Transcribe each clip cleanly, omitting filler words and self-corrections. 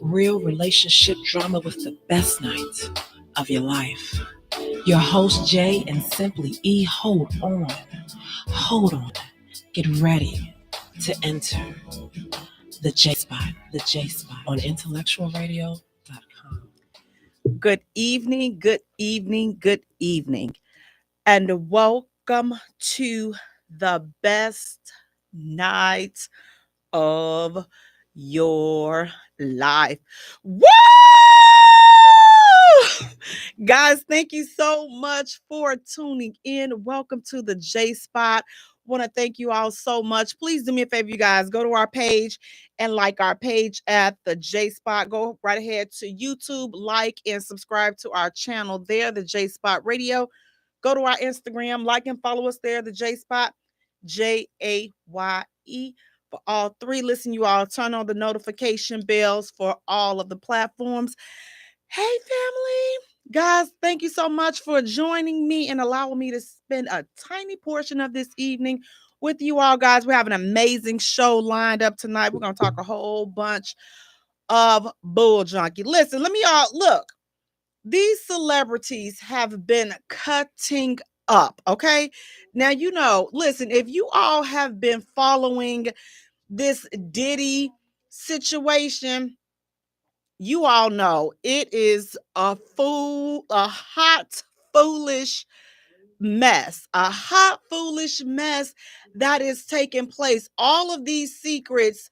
real relationship drama with the best night of your life. Your host, Jaye, and Simply E, hold on, get ready to enter the J Spot on IntellectualRadio.com. Good evening, good evening, good evening, and welcome to the best night of your life. Woo! Guys, thank you so much for tuning in. Welcome to the J Spot. Want to thank you all so much. Please do me a favor, you guys. Go to our page and like our page at the J Spot. Go right ahead to YouTube, like and subscribe to our channel there, the J Spot Radio. Go to our Instagram, like and follow us there, the J Spot, Jaye. For all three, listen, you all turn on the notification bells for all of the platforms. Hey, family. Guys, thank you so much for joining me and allowing me to spend a tiny portion of this evening with you all, guys. We have an amazing show lined up tonight. We're going to talk a whole bunch of bull junkie. Listen, let me all look. These celebrities have been cutting up, okay? Now, listen, if you all have been following this Diddy situation, you all know it is a hot, foolish mess, that is taking place. All of these secrets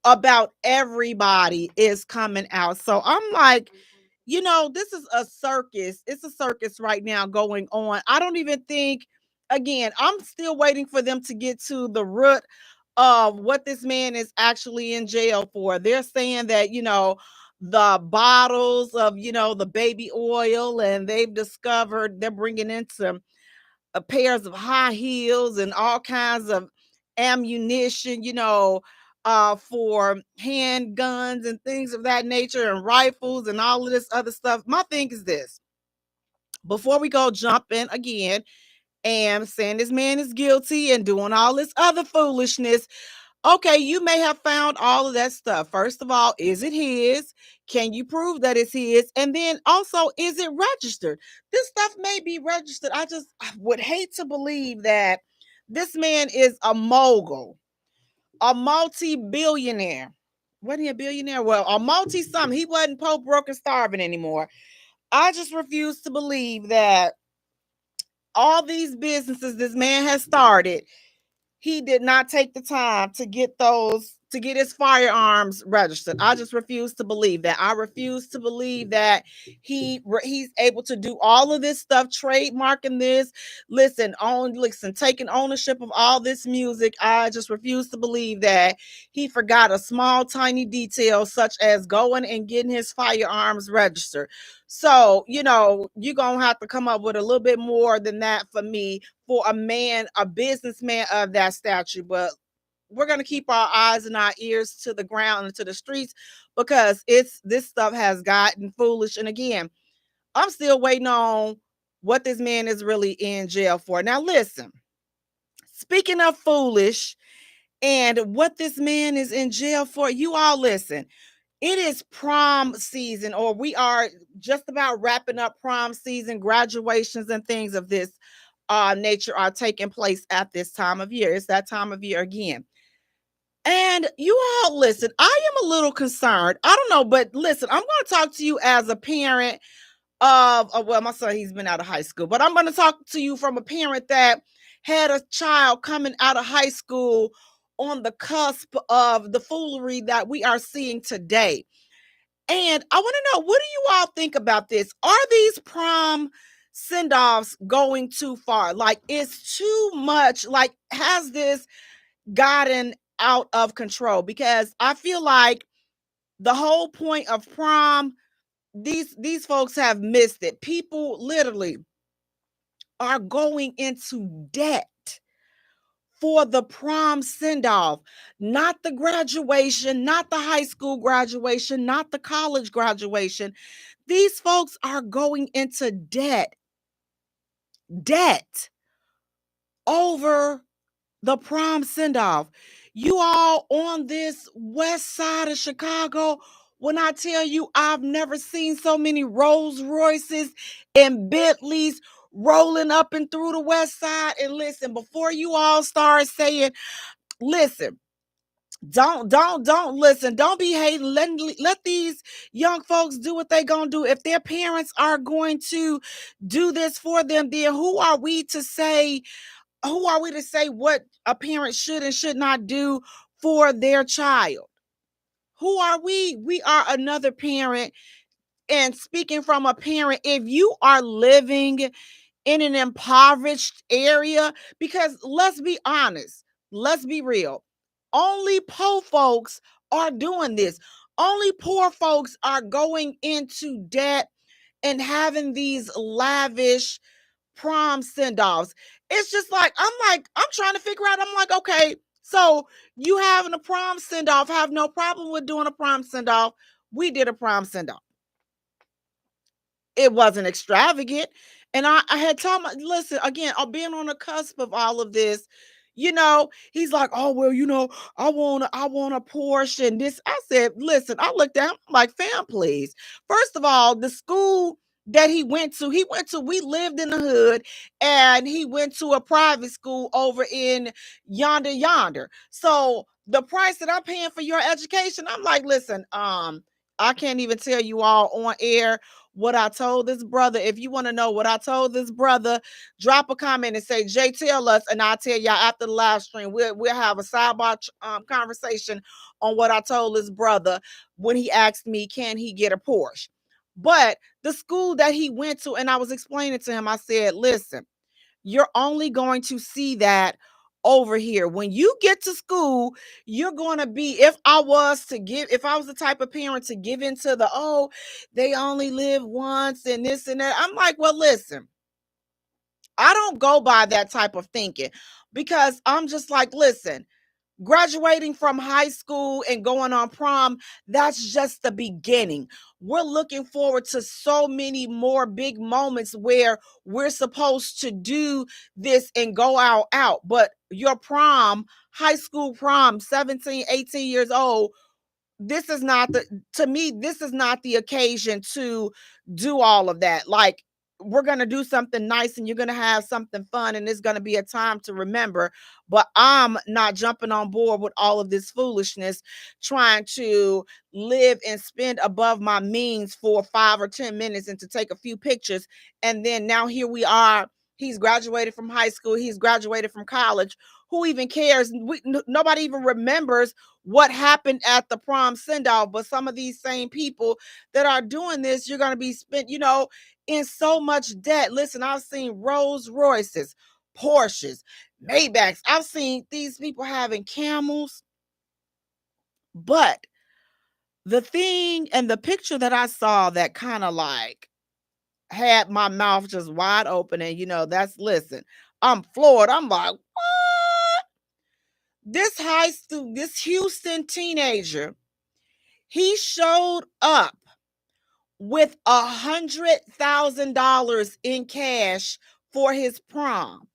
about everybody is coming out. So I'm like, this is a circus. It's a circus right now going on. I don't even think, again, I'm still waiting for them to get to the root of what this man is actually in jail for. They're saying that, the bottles of, the baby oil, and they're bringing in some pairs of high heels and all kinds of ammunition, for handguns and things of that nature and rifles and all of this other stuff. My thing is this: before we go jumping again and saying this man is guilty and doing all this other foolishness, okay, you may have found all of that stuff. First of all, is it his? Can you prove that it's his? And then also, is it registered? This stuff may be registered. I would hate to believe that this man is a mogul, a multi-billionaire. Wasn't he a billionaire? Well, a multi-something. He wasn't poor, broke, and starving anymore. I just refuse to believe that all these businesses this man has started, he did not take the time to get his firearms registered. I just refuse to believe that. I refuse to believe that he's able to do all of this stuff, trademarking this, taking ownership of all this music. I just refuse to believe that he forgot a small, tiny detail, such as going and getting his firearms registered. So, you're going to have to come up with a little bit more than that for me, for a businessman of that stature. But we're going to keep our eyes and our ears to the ground and to the streets, because this stuff has gotten foolish. And again, I'm still waiting on what this man is really in jail for. Now, listen, speaking of foolish and what this man is in jail for, you all listen. It is prom season, or we are just about wrapping up prom season. Graduations and things of this nature are taking place at this time of year. It's that time of year again. And you all listen, I am a little concerned. I don't know, but listen, I'm going to talk to you as a parent of, well, my son, he's been out of high school, but I'm going to talk to you from a parent that had a child coming out of high school on the cusp of the foolery that we are seeing today. And I want to know, what do you all think about this? Are these prom send-offs going too far? Like, it's too much. Like, has this gotten out of control? Because I feel like the whole point of prom, these folks have missed it. People literally are going into debt for the prom send-off, not the graduation, not the high school graduation, not the college graduation. These folks are going into debt over the prom send-off. You all on this west side of Chicago, When I tell you I've never seen so many Rolls Royces and Bentleys rolling up and through the West Side. And listen, before you all start saying, listen, don't listen. Don't be hating. Let these young folks do what they gonna do. If their parents are going to do this for them, then who are we to say? Who are we to say what a parent should and should not do for their child? Who are we? We are another parent. And speaking from a parent, if you are living in an impoverished area, because let's be honest, let's be real, only poor folks are doing this. Only poor folks are going into debt and having these lavish prom send-offs. It's just I'm trying to figure out, I'm like, okay, so you having a prom send-off, have no problem with doing a prom send-off. We did a prom send-off. It wasn't extravagant. And I had told my, listen, again, being on the cusp of all of this, he's like, oh, well, I want a Porsche and this. I said, listen, I looked at him like, fam, please. First of all, the school that we lived in the hood, and he went to a private school over in yonder. So the price that I'm paying for your education, I'm like, listen, I can't even tell you all on air what I told this brother. If you want to know what I told this brother, drop a comment and say, Jay, tell us, and I'll tell y'all after the live stream. We'll have a sidebar conversation on what I told this brother when he asked me, can he get a Porsche? But the school that he went to, and I was explaining to him, I said, listen, you're only going to see that over here. When you get to school, you're going to be, if I was the type of parent to give into the, oh, they only live once and this and that. I'm like, well, listen, I don't go by that type of thinking, because I'm just like, listen, graduating from high school and going on prom, that's just the beginning. We're looking forward to so many more big moments where we're supposed to do this and go out. But your prom, high school prom, 17, 18 years old, this is not the occasion to do all of that. Like, we're going to do something nice and you're going to have something fun and it's going to be a time to remember. But I'm not jumping on board with all of this foolishness, trying to live and spend above my means for 5 or 10 minutes and to take a few pictures. And then now here we are. He's graduated from high school. He's graduated from college. Who even cares? Nobody even remembers what happened at the prom send-off. But some of these same people that are doing this, you're going to be spent, in so much debt. Listen, I've seen Rolls Royces, Porsches, Maybachs. I've seen these people having Camels. But the thing and the picture that I saw that kind of like had my mouth just wide open, and listen, I'm floored. I'm like, what? This Houston teenager, he showed up with $100,000 in cash for his prom.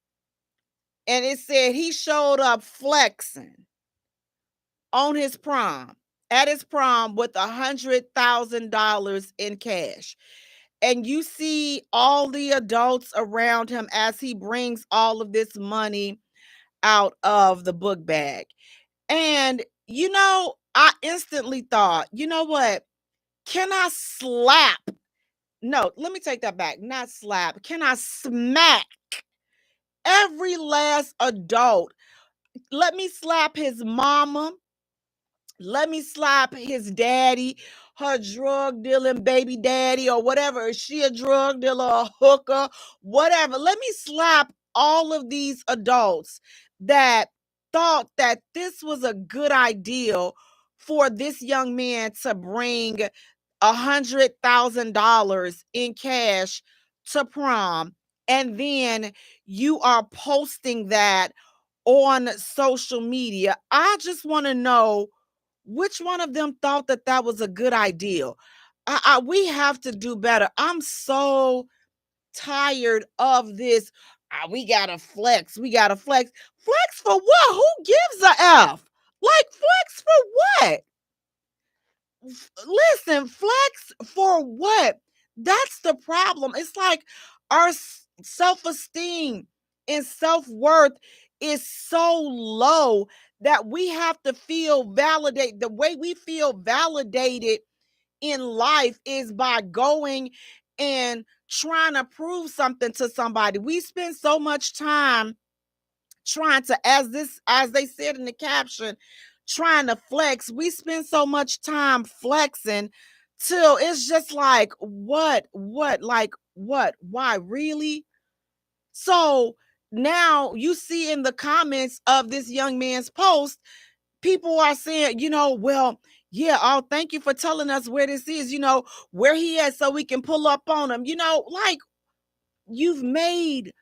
And it said he showed up flexing on his prom, at his prom, with $100,000 in cash. And you see all the adults around him as he brings all of this money out of the book bag. And, I instantly thought, you know what? Can I slap? No, let me take that back. Not slap. Can I smack every last adult? Let me slap his mama. Let me slap his daddy, her drug dealing baby daddy, or whatever. Is she a drug dealer, a hooker, whatever? Let me slap all of these adults that thought that this was a good idea for this young man to bring $100,000 in cash to prom. And then you are posting that on social media. I just want to know which one of them thought that that was a good idea. We have to do better. I'm so tired of this. We gotta flex. We gotta flex. Flex for what? Who gives a F? Like, flex for what? Listen, flex for what? That's the problem. It's like our self-esteem and self-worth is so low that we have to feel validated. The way we feel validated in life is by going and trying to prove something to somebody. We spend so much time trying to, as they said in the caption, trying to flex. We spend so much time flexing till it's just like, what, why, really? So now you see in the comments of this young man's post, people are saying, well, yeah, oh, thank you for telling us where this is, where he is, so we can pull up on him. Like, you've made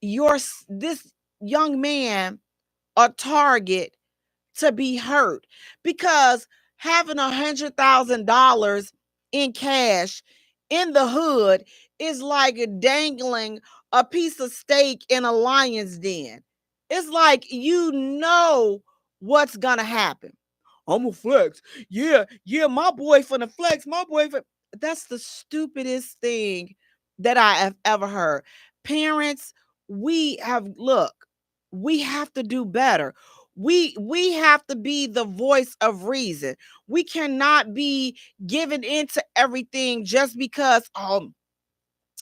this young man a target to be hurt, because having $100,000 in cash in the hood is like dangling a piece of steak in a lion's den. It's like, what's gonna happen. I'm a flex. Yeah, my boy finna flex. My boy That's the stupidest thing that I have ever heard. Parents, we have to do better. We have to be the voice of reason. We cannot be given into everything just because,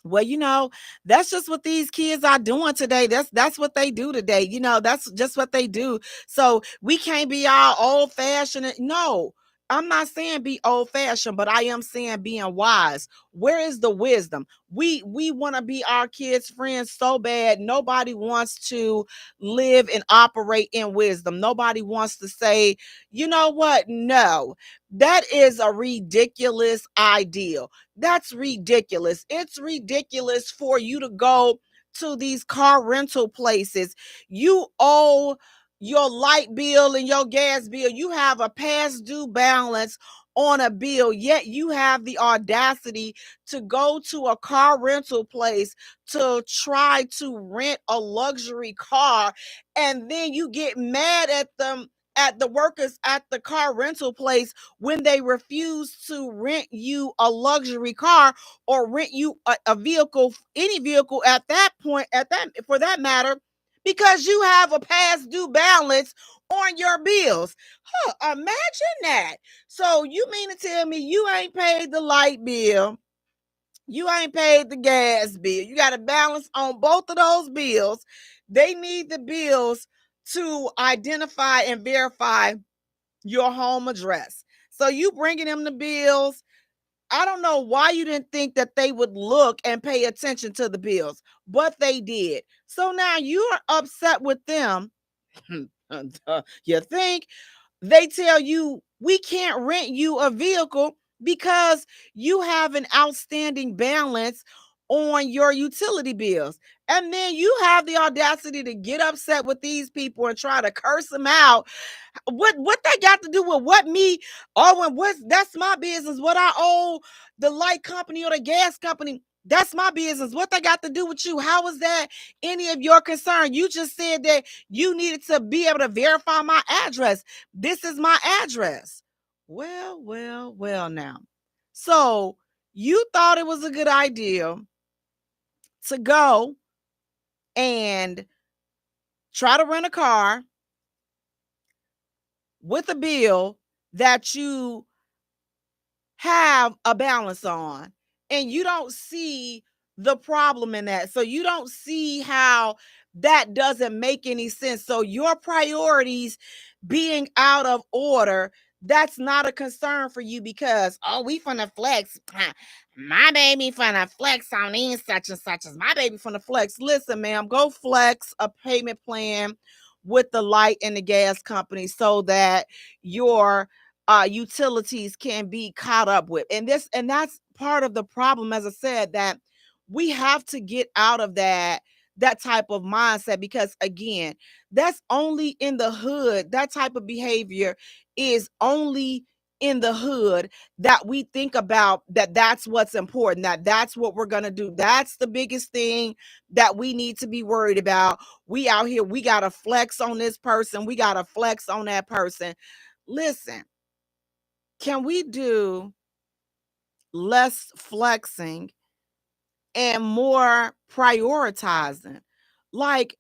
well, that's just what these kids are doing today. That's what they do today. That's just what they do. So we can't be all old fashioned. No, I'm not saying be old fashioned, but I am saying being wise. Where is the wisdom? We want to be our kids' friends so bad. Nobody wants to live and operate in wisdom. Nobody wants to say, you know what? No, that is a ridiculous ideal. That's ridiculous. It's ridiculous for you to go to these car rental places. You owe your light bill and your gas bill. You have a past due balance on a bill, yet you have the audacity to go to a car rental place to try to rent a luxury car, and then you get mad at them, at the workers at the car rental place, when they refuse to rent you a luxury car or rent you a vehicle, any vehicle at that point, for that matter, because you have a past due balance on your bills. Imagine that. So you mean to tell me you ain't paid the light bill, you ain't paid the gas bill, you got a balance on both of those bills. They need the bills to identify and verify your home address. So you bringing them the bills. I don't know why you didn't think that they would look and pay attention to the bills, but they did. So now you're upset with them. You think they tell you we can't rent you a vehicle because you have an outstanding balance on your utility bills. And then you have the audacity to get upset with these people and try to curse them out. What they got to do with what me owing? That's my business. What I owe the light company or the gas company, that's my business. What they got to do with you? How is that any of your concern? You just said that you needed to be able to verify my address. This is my address. Well, now. So you thought it was a good idea to go and try to rent a car with a bill that you have a balance on, and you don't see the problem in that. So you don't see how that doesn't make any sense. So your priorities being out of order, that's not a concern for you, because, oh, we finna flex. My baby finna flex on these such and such as my baby finna flex. Listen, ma'am, go flex a payment plan with the light and the gas company so that your utilities can be caught up with. And that's part of the problem, as I said, that we have to get out of that type of mindset, because again, that's only in the hood. That type of behavior is only in the hood, that we think about that's what's important, that's what we're going to do. That's the biggest thing that we need to be worried about. We out here, we got to flex on this person, we got to flex on that person. Listen, can we do less flexing and more prioritizing? Like,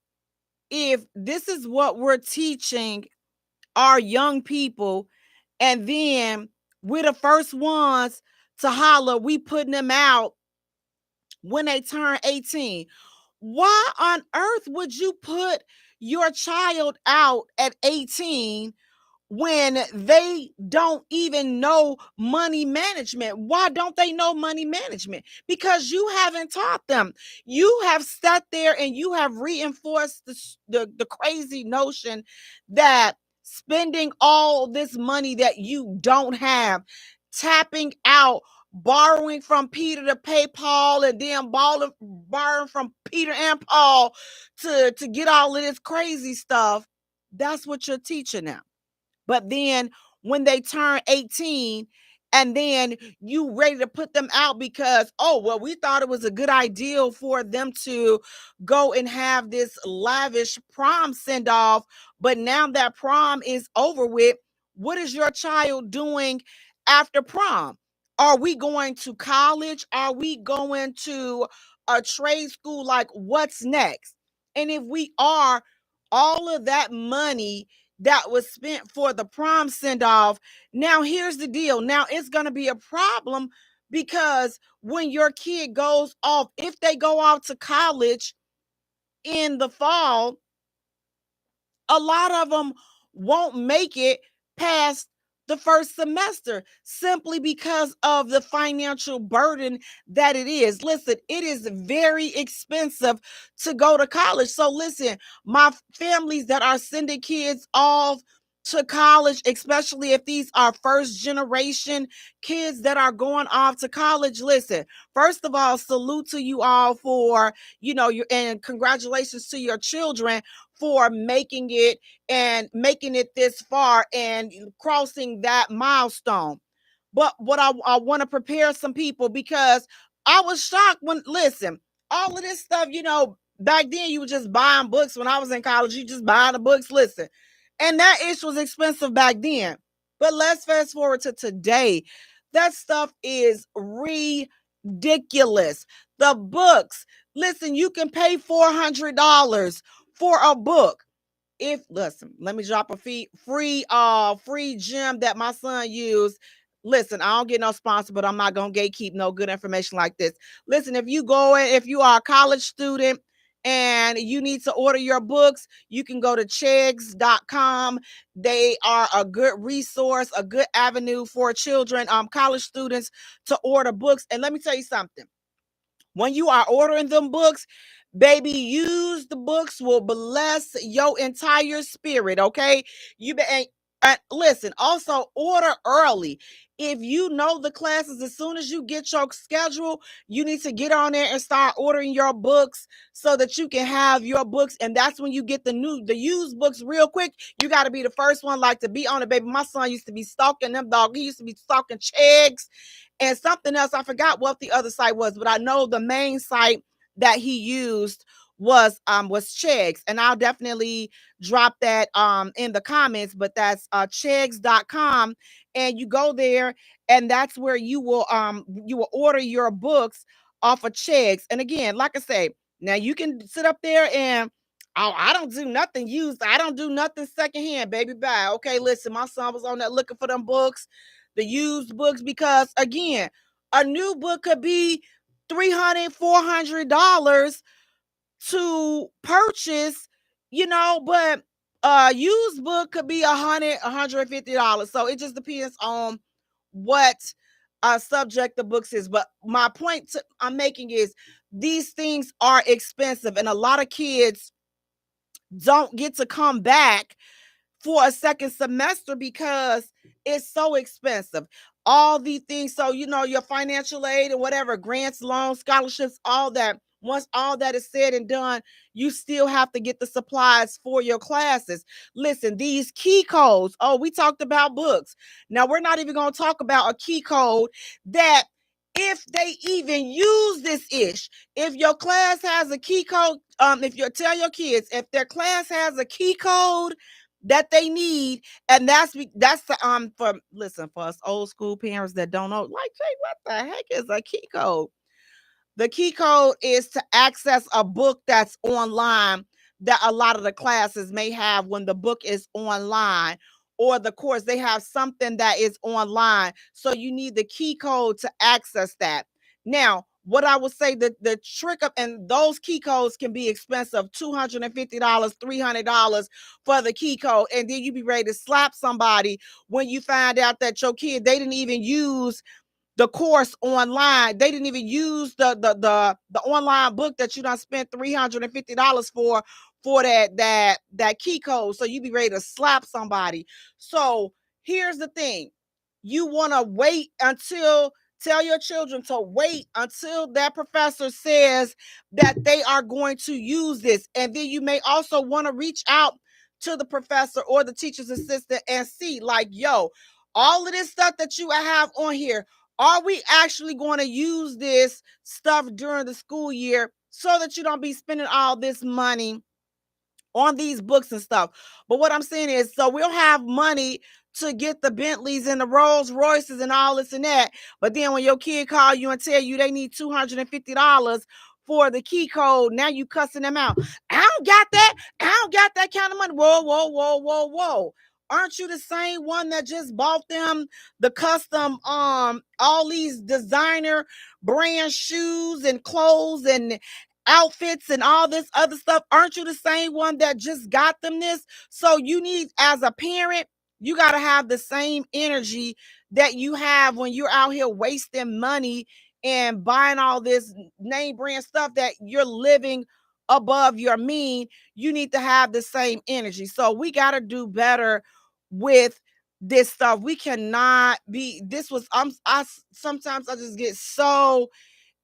if this is what we're teaching our young people, and then we're the first ones to holler, we putting them out when they turn 18. Why on earth would you put your child out at 18 when they don't even know money management? Why don't they know money management? Because you haven't taught them. You have sat there and you have reinforced the crazy notion that spending all this money that you don't have, tapping out, borrowing from Peter to pay Paul, and then borrowing from Peter and Paul to get all of this crazy stuff, that's what you're teaching them. But then when they turn 18, and then you ready to put them out because, oh, well, we thought it was a good idea for them to go and have this lavish prom send off. But now that prom is over with, what is your child doing after prom? Are we going to college? Are we going to a trade school? Like, what's next? And if we are, all of that money that was spent for the prom send off, now here's the deal. Now it's going to be a problem, because when your kid goes off, if they go off to college in the fall, a lot of them won't make it past the first semester, simply because of the financial burden that it is. Listen, it is very expensive to go to college. So listen, my families that are sending kids off to college, especially if these are first generation kids that are going off to college, listen, first of all, salute to you all for, and congratulations to your children for making it, and making it this far and crossing that milestone. But what I want to prepare some people, because I was shocked when, listen, all of this stuff, back then you were just buying books. When I was in college, you just buying the books, listen. And that ish was expensive back then. But let's fast forward to today. That stuff is ridiculous. The books, listen, you can pay $400 for a book. If, listen, let me drop a free gem that my son used. Listen, I don't get no sponsor, but I'm not gonna gatekeep no good information like this. Listen, if you are a college student and you need to order your books, you can go to chegs.com. They are a good resource, a good avenue for children, college students, to order books. And let me tell you something. When you are ordering them books, baby, use the books will bless your entire spirit, okay? Listen, also order early. If you know the classes, as soon as you get your schedule, you need to get on there and start ordering your books so that you can have your books. And that's when you get the used books real quick. You got to be the first one, like, to be on it, baby. My son used to be stalking them, dog. He used to be stalking Chegs and something else. I forgot what the other site was, but I know the main site that he used was Chegs, and I'll definitely drop that in the comments. But that's chegs.com, and you go there, and that's where you will order your books off of Chegs. And again, like I say, now you can sit up there and, oh, I don't do nothing used. I don't do nothing secondhand, baby. Bye. Okay, listen, my son was on that looking for them books, the used books, because again, a new book could be $300-$400 to purchase, but a used book could be $150. So it just depends on what subject the books is. But my point I'm making is, these things are expensive, and a lot of kids don't get to come back for a second semester because it's so expensive. All these things. So, your financial aid and whatever, grants, loans, scholarships, all that. Once all that is said and done, you still have to get the supplies for your classes. Listen, these key codes. Oh, we talked about books. Now, we're not even going to talk about a key code that, if they even use this ish, if your class has a key code, if you tell your kids, if their class has a key code, that they need. And that's the for us old school parents that don't know, like, Jay, what the heck is a key code? The key code is to access a book that's online that a lot of the classes may have when the book is online, or the course, they have something that is online. So you need the key code to access that. Now, what I would say that the trick of, and those key codes can be expensive, $250, $300 for the key code. And then you be ready to slap somebody when you find out that your kid, they didn't even use the course online. They didn't even use the online book that you done spent $350 for that key code. So you be ready to slap somebody. So here's the thing. You want to wait until, tell your children to wait until that professor says that they are going to use this. And then you may also want to reach out to the professor or the teacher's assistant and see, like, yo, all of this stuff that you have on here, are we actually going to use this stuff during the school year, so that you don't be spending all this money on these books and stuff? But what I'm saying is, so we'll have money to get the Bentleys and the Rolls Royces and all this and that. But then when your kid call you and tell you they need $250 for the key code, now you cussing them out. I don't got that. I don't got that kind of money. Whoa, whoa, whoa, whoa, whoa. Aren't you the same one that just bought them the custom, all these designer brand shoes and clothes and outfits and all this other stuff? Aren't you the same one that just got them this? So you need, as a parent, you got to have the same energy that you have when you're out here wasting money and buying all this name brand stuff that you're living above your mean. You need to have the same energy. So we got to do better with this stuff. We cannot be, this was, I sometimes I just get so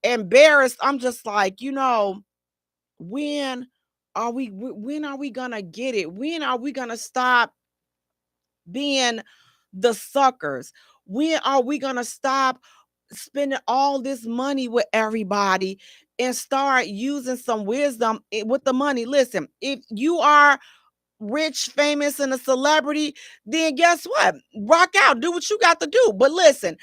embarrassed. I'm just like, when when are we gonna get it? When are we gonna stop being the suckers? When are we gonna stop spending all this money with everybody and start using some wisdom with the money? Listen, if you are rich, famous, and a celebrity, then guess what? Rock out, do what you got to do. But listen,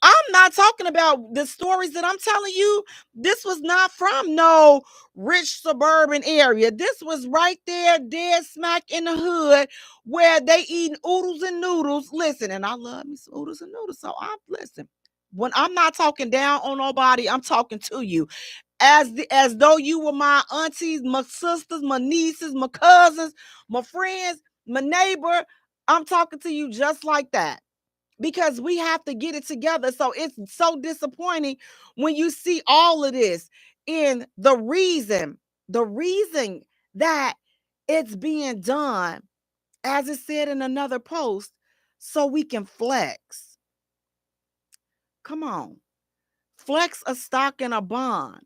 I'm not talking about the stories that I'm telling you. This was not from no rich suburban area. This was right there, dead smack in the hood, where they eating oodles and noodles. Listen, and I love me some oodles and noodles. So I'm, listen. When I'm not talking down on nobody, I'm talking to you as though you were my aunties, my sisters, my nieces, my cousins, my friends, my neighbor. I'm talking to you just like that, because we have to get it together. So it's so disappointing when you see all of this, in the reason that it's being done, as it said in another post, so we can flex. Come on. Flex a stock and a bond.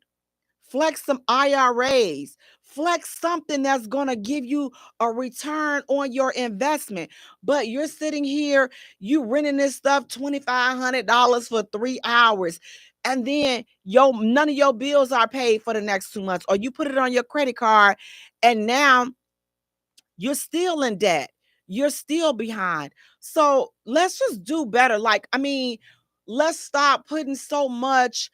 Flex some IRAs. Flex something that's going to give you a return on your investment. But you're sitting here, you renting this stuff $2,500 for 3 hours. And then none of your bills are paid for the next 2 months. Or you put it on your credit card and now you're still in debt. You're still behind. So let's just do better. Like, I mean, let's stop putting so much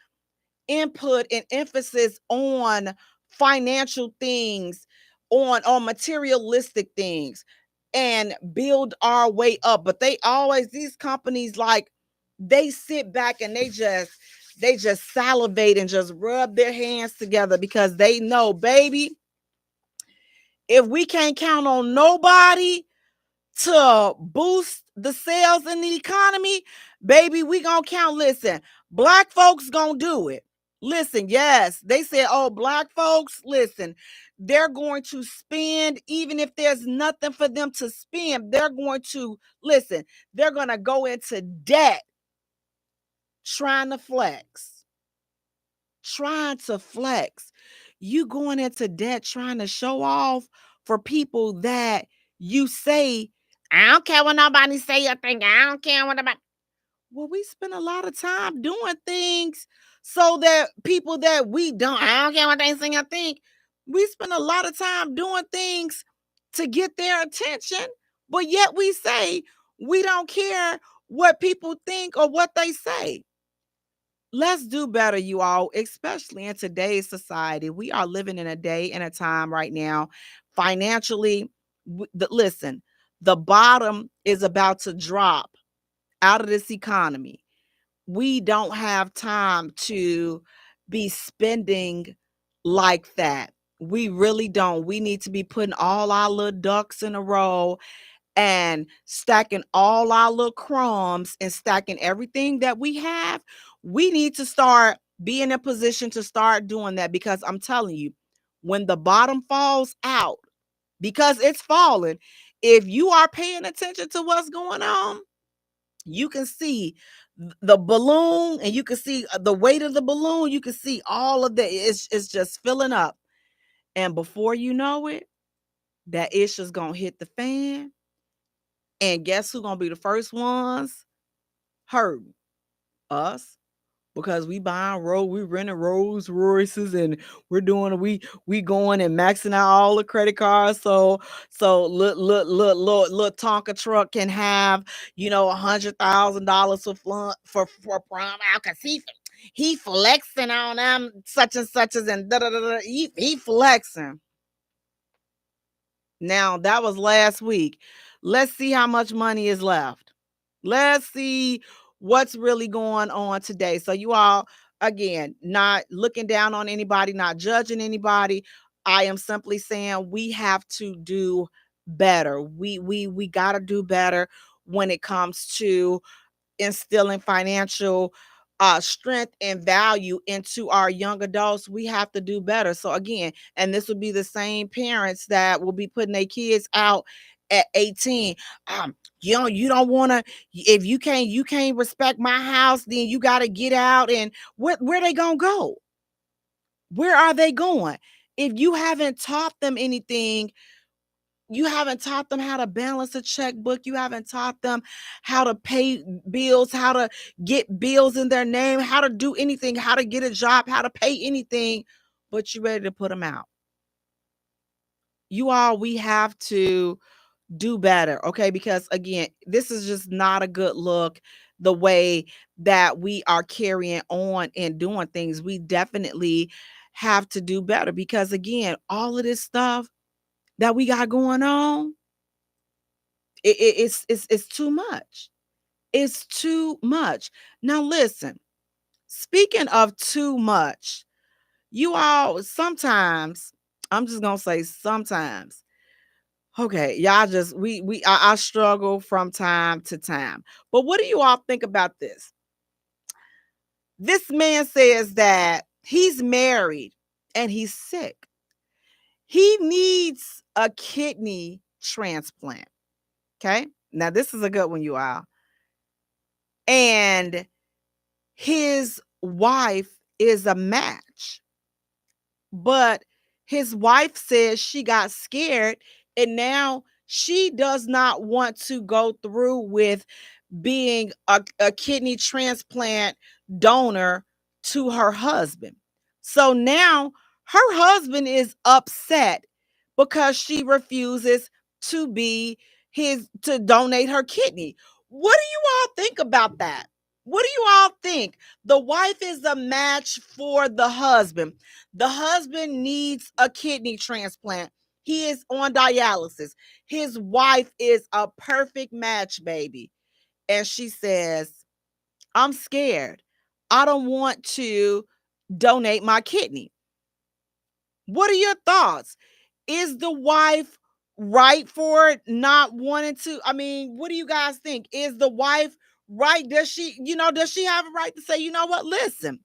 input and emphasis on financial things, on materialistic things, and build our way up. But they always, these companies, like, they sit back and they just salivate and just rub their hands together, because they know, baby, if we can't count on nobody to boost the sales in the economy, baby, we gonna count. Listen, black folks gonna do it. Listen, yes, they said, oh, black folks, listen, they're going to spend, even if there's nothing for them to spend, they're going to, listen, they're gonna go into debt trying to flex. Trying to flex. You going into debt trying to show off for people that you say, I don't care what nobody say or think. I don't care what about. Well, we spend a lot of time doing things so that people that we don't, I don't care what they say or think. We spend a lot of time doing things to get their attention. But yet we say we don't care what people think or what they say. Let's do better, you all, especially in today's society. We are living in a day and a time right now, financially. Listen, the bottom is about to drop out of this economy. We don't have time to be spending like that. We really don't. We need to be putting all our little ducks in a row and stacking all our little crumbs and stacking everything that we have. We need to start being in a position to start doing that, because I'm telling you, when the bottom falls out, because it's falling, if you are paying attention to what's going on, you can see the balloon, and you can see the weight of the balloon. You can see all of it's just filling up. And before you know it, that issue's gonna hit the fan. And guess who's gonna be the first ones hurt? Us. Because we renting Rolls Royces, and we going and maxing out all the credit cards. So look Tonka truck can have $100,000 for prom out, because he flexing on them such and such as, and da da da da. He flexing. Now that was last week. Let's see how much money is left. Let's see what's really going on today. So you all, again, not looking down on anybody, not judging anybody. I am simply saying we have to do better. We got to do better when it comes to instilling financial strength and value into our young adults. We have to do better. So again, and this would be the same parents that will be putting their kids out at 18. You don't want to, if you can't respect my house, then you got to get out. And where they gonna go? Where are they going? If you haven't taught them anything, you haven't taught them how to balance a checkbook. You haven't taught them how to pay bills, how to get bills in their name, how to do anything, how to get a job, how to pay anything, but you're ready to put them out. You all, we have to do better, okay? Because again, this is just not a good look, the way that we are carrying on and doing things. We definitely have to do better, because again, all of this stuff that we got going on, it's too much. It's too much. Now listen, speaking of too much, you all, sometimes, I'm just gonna say sometimes. Okay, y'all just I struggle from time to time. But what do you all think about this? This man says that he's married and he's sick. He needs a kidney transplant. Okay. Now this is a good one, you all. And his wife is a match, but his wife says she got scared, and now she does not want to go through with being a kidney transplant donor to her husband. So now her husband is upset because she refuses to be to donate her kidney. What do you all think about that? What do you all think? The wife is a match for the husband. The husband needs a kidney transplant. He is on dialysis. His wife is a perfect match, baby. And she says, I'm scared. I don't want to donate my kidney. What are your thoughts? Is the wife right for it, not wanting to? I mean, what do you guys think? Is the wife right? Does she have a right to say, you know what? Listen,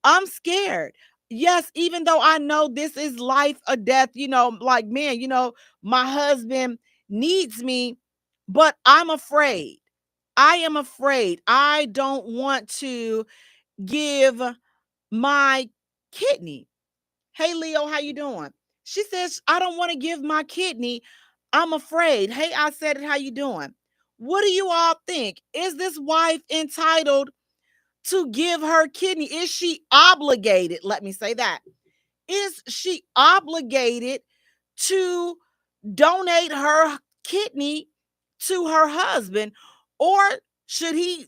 I'm scared. Yes, even though I know this is life or death, like, man, my husband needs me, but I'm afraid. I am afraid. I don't want to give my kidney. Hey, Leo, how you doing? She says, I don't want to give my kidney. I'm afraid. Hey, I said it. How you doing? What do you all think? Is this wife entitled to give her kidney? Is she obligated? Let me say that. Is she obligated to donate her kidney to her husband, or should he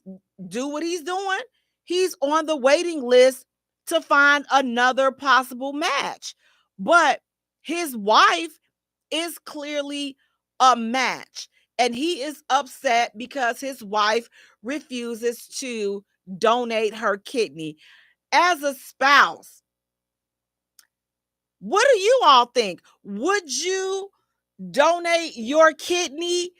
do what he's doing? He's on the waiting list to find another possible match. But his wife is clearly a match, and he is upset because his wife refuses to donate her kidney. As a spouse, what do you all think? Would you donate your kidney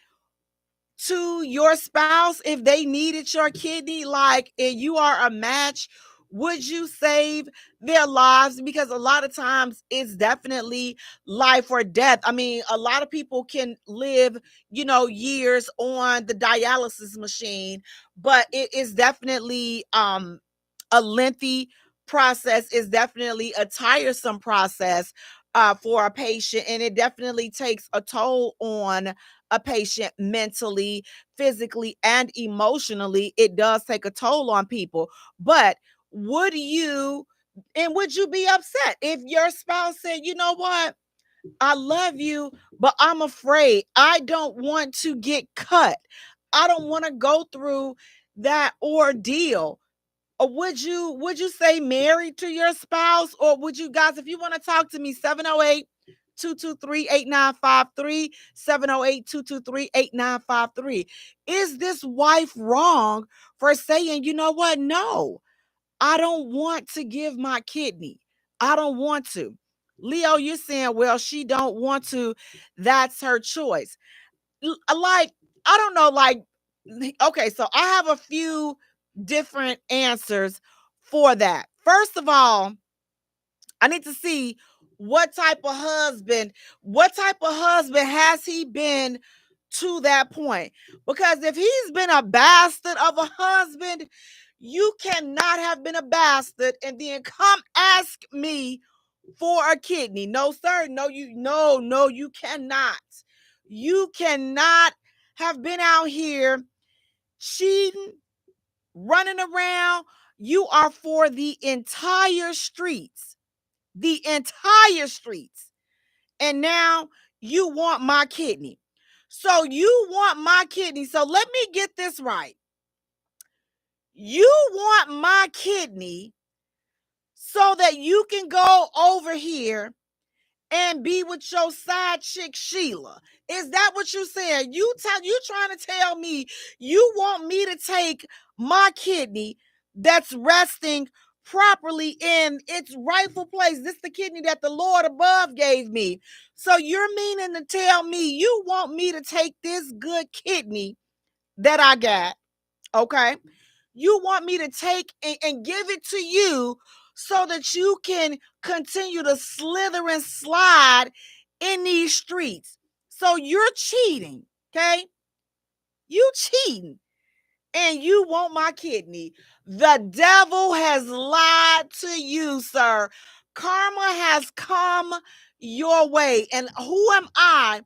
to your spouse if they needed your kidney, like, and you are a match? Would you save their lives? Because a lot of times it's definitely life or death. I mean, a lot of people can live, years on the dialysis machine, but it is definitely a lengthy process. Is definitely a tiresome process for a patient, and it definitely takes a toll on a patient mentally, physically, and emotionally. It does take a toll on people. But would you be upset if your spouse said, you know what, I love you, but I'm afraid, I don't want to get cut, I don't want to go through that ordeal? Or would you say married to your spouse? Or would you guys, if you want to talk to me, 708-223-8953, 708-223-8953. Is this wife wrong for saying, you know what? No, I don't want to give my kidney. I don't want to. Leo, you're saying, well, she don't want to. That's her choice. Like, I don't know, like, okay, so I have a few different answers for that. First of all, I need to see what type of husband has he been to that point? Because if he's been a bastard of a husband, you cannot have been a bastard and then come ask me for a kidney. No, sir. No, you cannot. You cannot have been out here cheating, running around. You are for the entire streets. The entire streets. And now you want my kidney. So you want my kidney. So let me get this right. You want my kidney so that you can go over here and be with your side chick Sheila. Is that what you saying? You trying to tell me you want me to take my kidney that's resting properly in its rightful place? This is the kidney that the Lord above gave me. So you're meaning to tell me you want me to take this good kidney that I got, okay? You want me to take and give it to you so that you can continue to slither and slide in these streets. So you're cheating, okay? You cheating, and you want my kidney. The devil has lied to you, sir. Karma has come your way. And who am I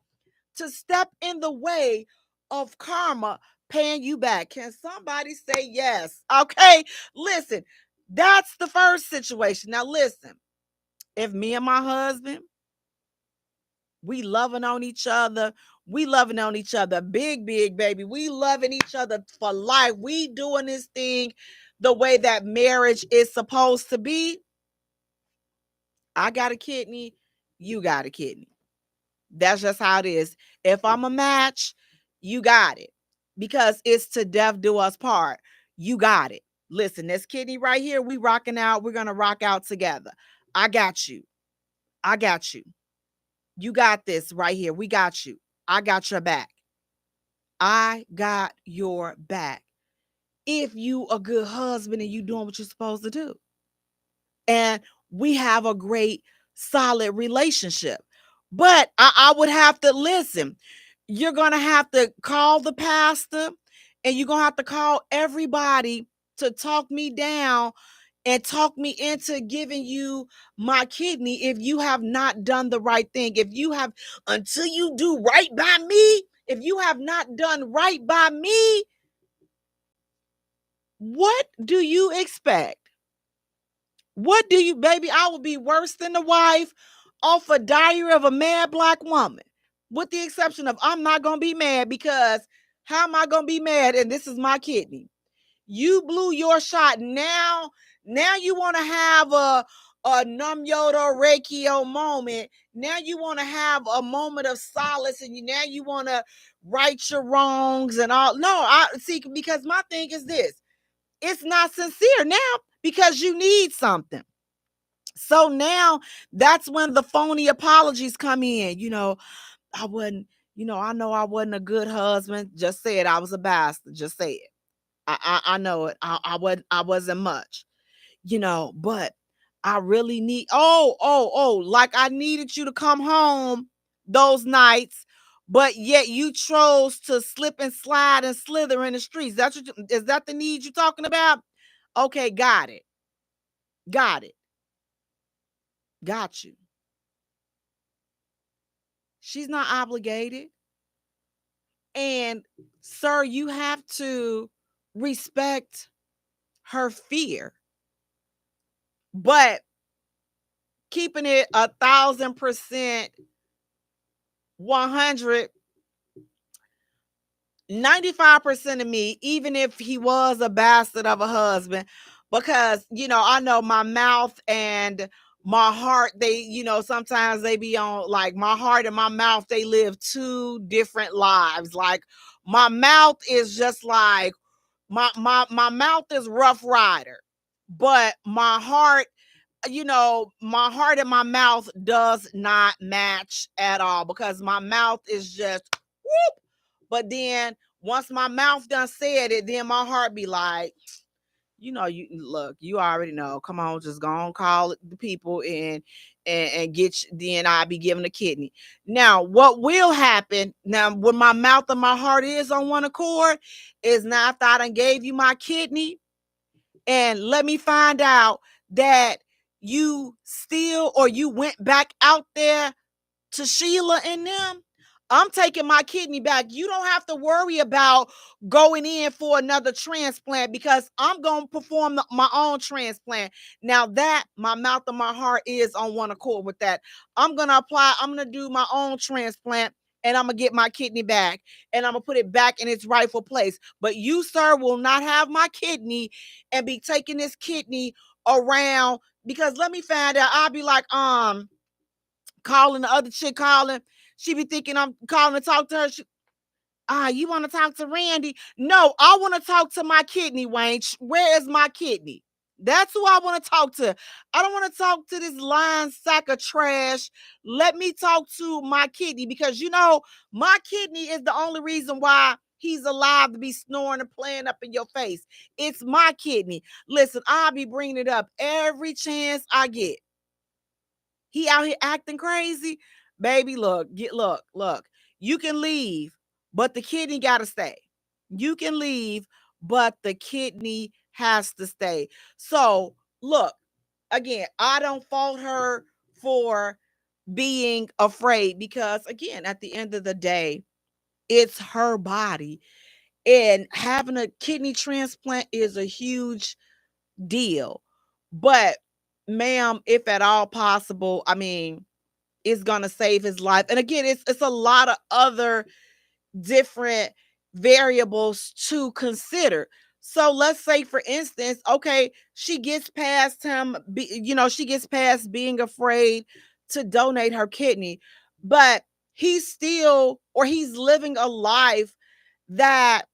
to step in the way of karma paying you back? Can somebody say yes? Okay, listen, that's the first situation. Now listen, if me and my husband, we loving on each other, big baby, we loving each other for life, we doing this thing the way that marriage is supposed to be. I got a kidney, you got a kidney. That's just how it is. If I'm a match, you got it. Because it's to death do us part. You got it. Listen, this kidney right here, we rocking out. We're going to rock out together. I got you. I got you. You got this right here. We got you. I got your back. I got your back. If you a good husband and you doing what you're supposed to do. And we have a great, solid relationship. But I would have to listen. You're going to have to call the pastor, and you're going to have to call everybody to talk me down and talk me into giving you my kidney if you have not done the right thing. If you have, until you do right by me, if you have not done right by me, what do you expect? What do you, baby? I will be worse than the wife off a Diary of a Mad Black Woman. with the exception of I'm not going to be mad, because how am I going to be mad? And this is my kidney. You blew your shot. Now you want to have a Num Yoda Reikio moment. Now you want to have a moment of solace, and now you want to right your wrongs and all. No, I see, because my thing is this. It's not sincere now, because you need something. So now that's when the phony apologies come in. I wasn't, I know I wasn't a good husband. Just say it. I was a bastard. Just say it. I know it. I wasn't much, but I really need, like I needed you to come home those nights, but yet you chose to slip and slide and slither in the streets. Is that the need you're talking about? Okay, got it. Got it. Got you. She's not obligated. And sir, you have to respect her fear. But keeping it 1,000%, 100, 95% of me, even if he was a bastard of a husband, because, I know my mouth and my heart, they, sometimes they be on, like, my heart and my mouth, they live two different lives. Like, my mouth is just like, my mouth is Rough Rider, but my heart, my heart and my mouth does not match at all, because my mouth is just whoop. But then once my mouth done said it, then my heart be like, you look, you already know. Come on, just go on, call the people and get then I'll be giving a kidney. Now, what will happen now when my mouth and my heart is on one accord is, now after I done gave you my kidney, and let me find out that you still, or you went back out there to Sheila and them, I'm taking my kidney back. You don't have to worry about going in for another transplant, because I'm going to perform my own transplant. Now that my mouth and my heart is on one accord with that, I'm going to do my own transplant, and I'm going to get my kidney back, and I'm going to put it back in its rightful place. But you, sir, will not have my kidney and be taking this kidney around, because let me find out, I'll be like, calling the other chick, she be thinking I'm calling to talk to her. You want to talk to Randy? No, I want to talk to my kidney, Wayne. Where is my kidney? That's who I want to talk to. I don't want to talk to this lying sack of trash. Let me talk to my kidney, because my kidney is the only reason why he's alive to be snoring and playing up in your face. It's my kidney. Listen, I'll be bringing it up every chance I get. He out here acting crazy. Baby, look. You can leave, but the kidney got to stay. You can leave, but the kidney has to stay. So, look, again, I don't fault her for being afraid, because, again, at the end of the day, it's her body. And having a kidney transplant is a huge deal. But, ma'am, if at all possible, I mean, it's gonna save his life. And again, it's a lot of other different variables to consider. So let's say, for instance, okay, she gets past him, she gets past being afraid to donate her kidney, but he's living a life that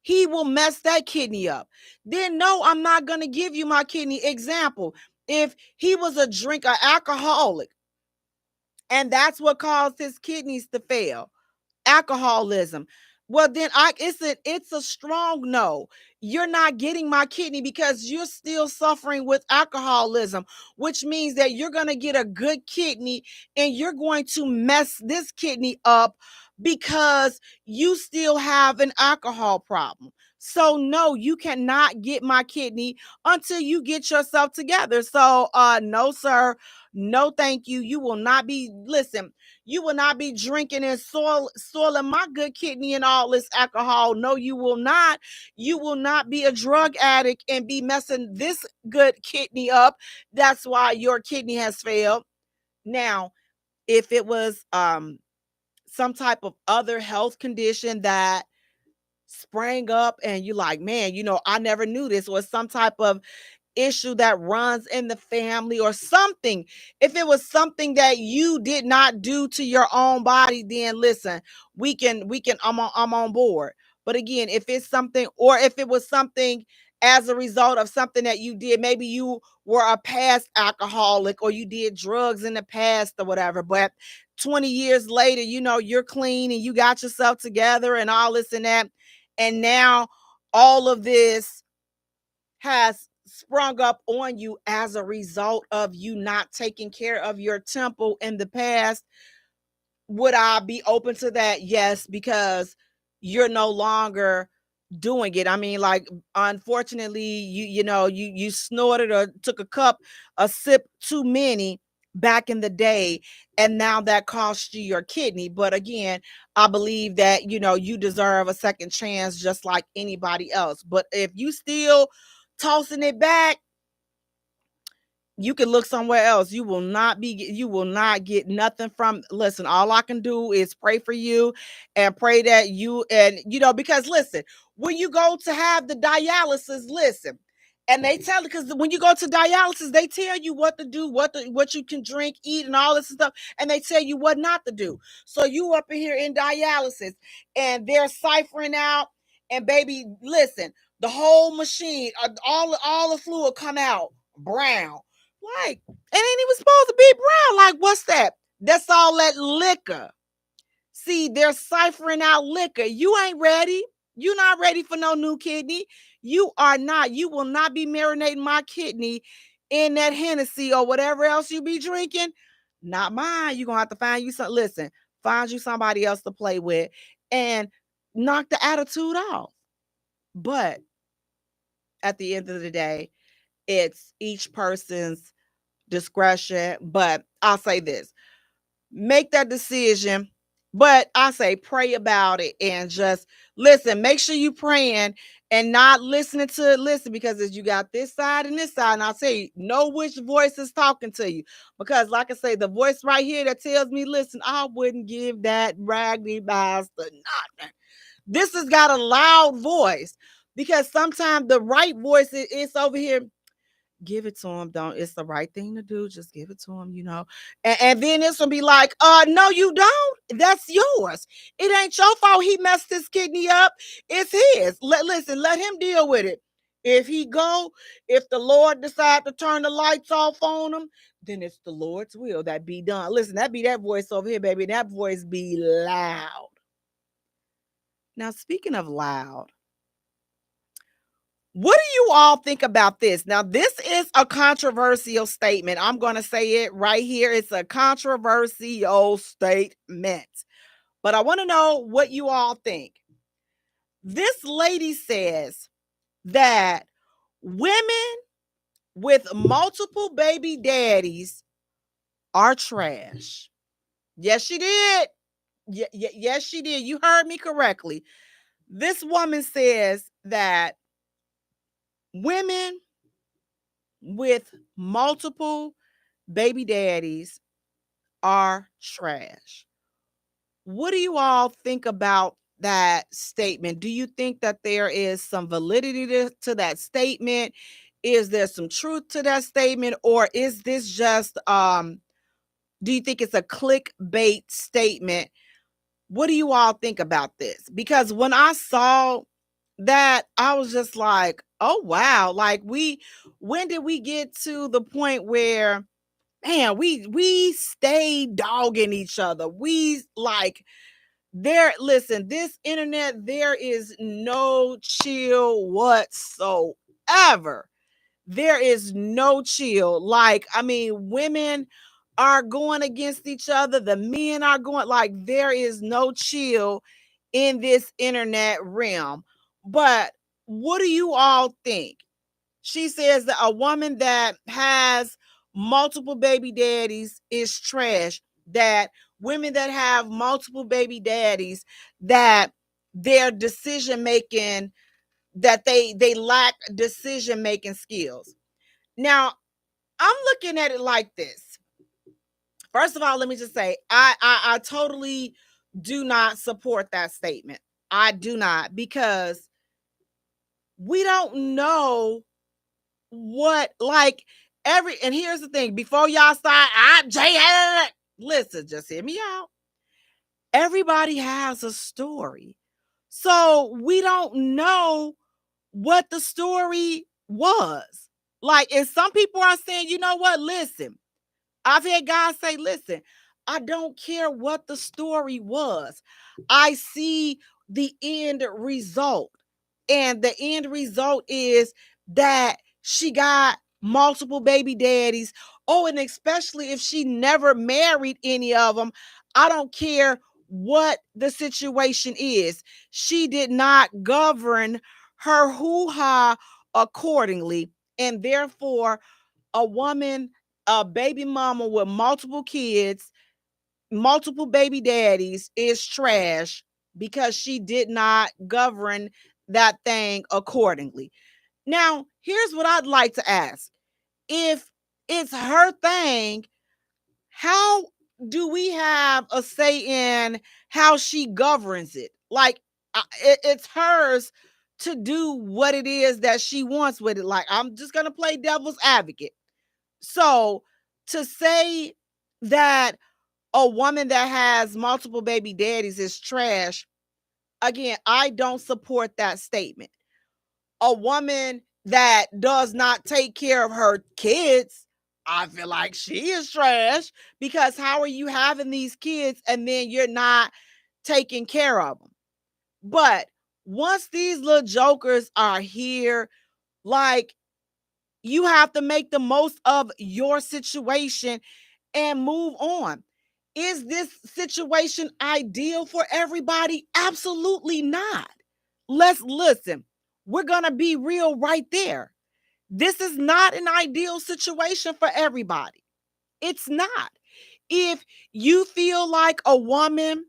he will mess that kidney up. Then no, I'm not going to give you my kidney. Example, if he was a drinker, alcoholic, and that's what caused his kidneys to fail, alcoholism, well then it's a strong no. You're not getting my kidney, because you're still suffering with alcoholism, which means that you're going to get a good kidney and you're going to mess this kidney up, because you still have an alcohol problem. So no, you cannot get my kidney until you get yourself together. So no sir, no thank you. You will not be drinking and soiling my good kidney and all this alcohol. No, you will not. You will not be a drug addict and be messing this good kidney up. That's why your kidney has failed. Now, if it was some type of other health condition that sprang up and you like, man, I never knew this, or some type of issue that runs in the family or something. If it was something that you did not do to your own body, then listen, we can I'm on board. But again, if it's something, or if it was something as a result of something that you did, maybe you were a past alcoholic or you did drugs in the past or whatever, but 20 years later, you're clean and you got yourself together and all this and that, and now all of this has sprung up on you as a result of you not taking care of your temple in the past. Would I be open to that? Yes, because you're no longer doing it. I mean, like, unfortunately, you snorted or took a sip too many back in the day, and now that cost you your kidney. But again, I believe that you deserve a second chance just like anybody else. But if you still tossing it back, you can look somewhere else. You will not get nothing from. Listen, all I can do is pray for you and pray that because listen, when you go to have the dialysis, listen, and they tell you, because when you go to dialysis, they tell you what to do, what you can drink, eat, and all this stuff, and they tell you what not to do. So you up in here in dialysis, and they're ciphering out, and baby, listen, the whole machine, all the fluid come out brown. Like, it ain't even supposed to be brown. Like, what's that? That's all that liquor. See, they're ciphering out liquor. You ain't ready. You're not ready for no new kidney. You are not. You will not be marinating my kidney in that Hennessy or whatever else you be drinking. Not mine. You're going to have to find you some. Listen, find you somebody else to play with and knock the attitude off. But at the end of the day, it's each person's discretion. But I'll say this: make that decision. But I say pray about it and just listen. Make sure you praying and not listening to listen, because as you got this side and this side, and I'll say know which voice is talking to you. Because like I say, the voice right here that tells me, listen, I wouldn't give that raggedy bastard nothing. This has got a loud voice, because sometimes the right voice is over here. Give it to him. Don't. It's the right thing to do. Just give it to him. And then this will be like, no, you don't. That's yours. It ain't your fault he messed his kidney up. It's his. Listen, let him deal with it. If the Lord decide to turn the lights off on him, then it's the Lord's will that be done. Listen, that be that voice over here, baby. That voice be loud. Now, speaking of loud, what do you all think about this? Now, this is a controversial statement. I'm going to say it right here. It's a controversial statement. But I want to know what you all think. This lady says that women with multiple baby daddies are trash. Yes, she did. Yes, she did. You heard me correctly. This woman says that women with multiple baby daddies are trash. What do you all think about that statement? Do you think that there is some validity to that statement? Is there some truth to that statement? Or is this just do you think it's a clickbait statement? What do you all think about this? Because when I saw that, I was just like, oh wow, like when did we get to the point where, man, we stay dogging each other? We like listen, this internet, there is no chill whatsoever. There is no chill. Like, I mean, women are going against each other, the men are going, like, there is no chill in this internet realm. But what do you all think? She says that a woman that has multiple baby daddies is trash. That women that have multiple baby daddies, that their decision making, that they lack decision making skills. Now, I'm looking at it like this. First of all, let me just say, I totally do not support that statement. I do not, because we don't know what, like, and here's the thing, before y'all start, Jaye, listen, just hear me out. Everybody has a story. So we don't know what the story was. Like, and some people are saying, you know what, listen, I've had guys say, listen, I don't care what the story was. I see the end result. And the end result is that she got multiple baby daddies. Oh, and especially if she never married any of them, I don't care what the situation is. She did not govern her hoo-ha accordingly. And therefore, a woman, a baby mama with multiple kids, multiple baby daddies, is trash because she did not govern that thing accordingly. Now, here's what I'd like to ask. If it's her thing, how do we have a say in how she governs it? Like, it's hers to do what it is that she wants with it. Like, I'm just going to play devil's advocate. So to say that a woman that has multiple baby daddies is trash, again, I don't support that statement. A woman that does not take care of her kids, I feel like she is trash, because how are you having these kids and then you're not taking care of them? But once these little jokers are here, like, you have to make the most of your situation and move on. Is this situation ideal for everybody? Absolutely not. Let's listen. We're going to be real right there. This is not an ideal situation for everybody. It's not. If you feel like a woman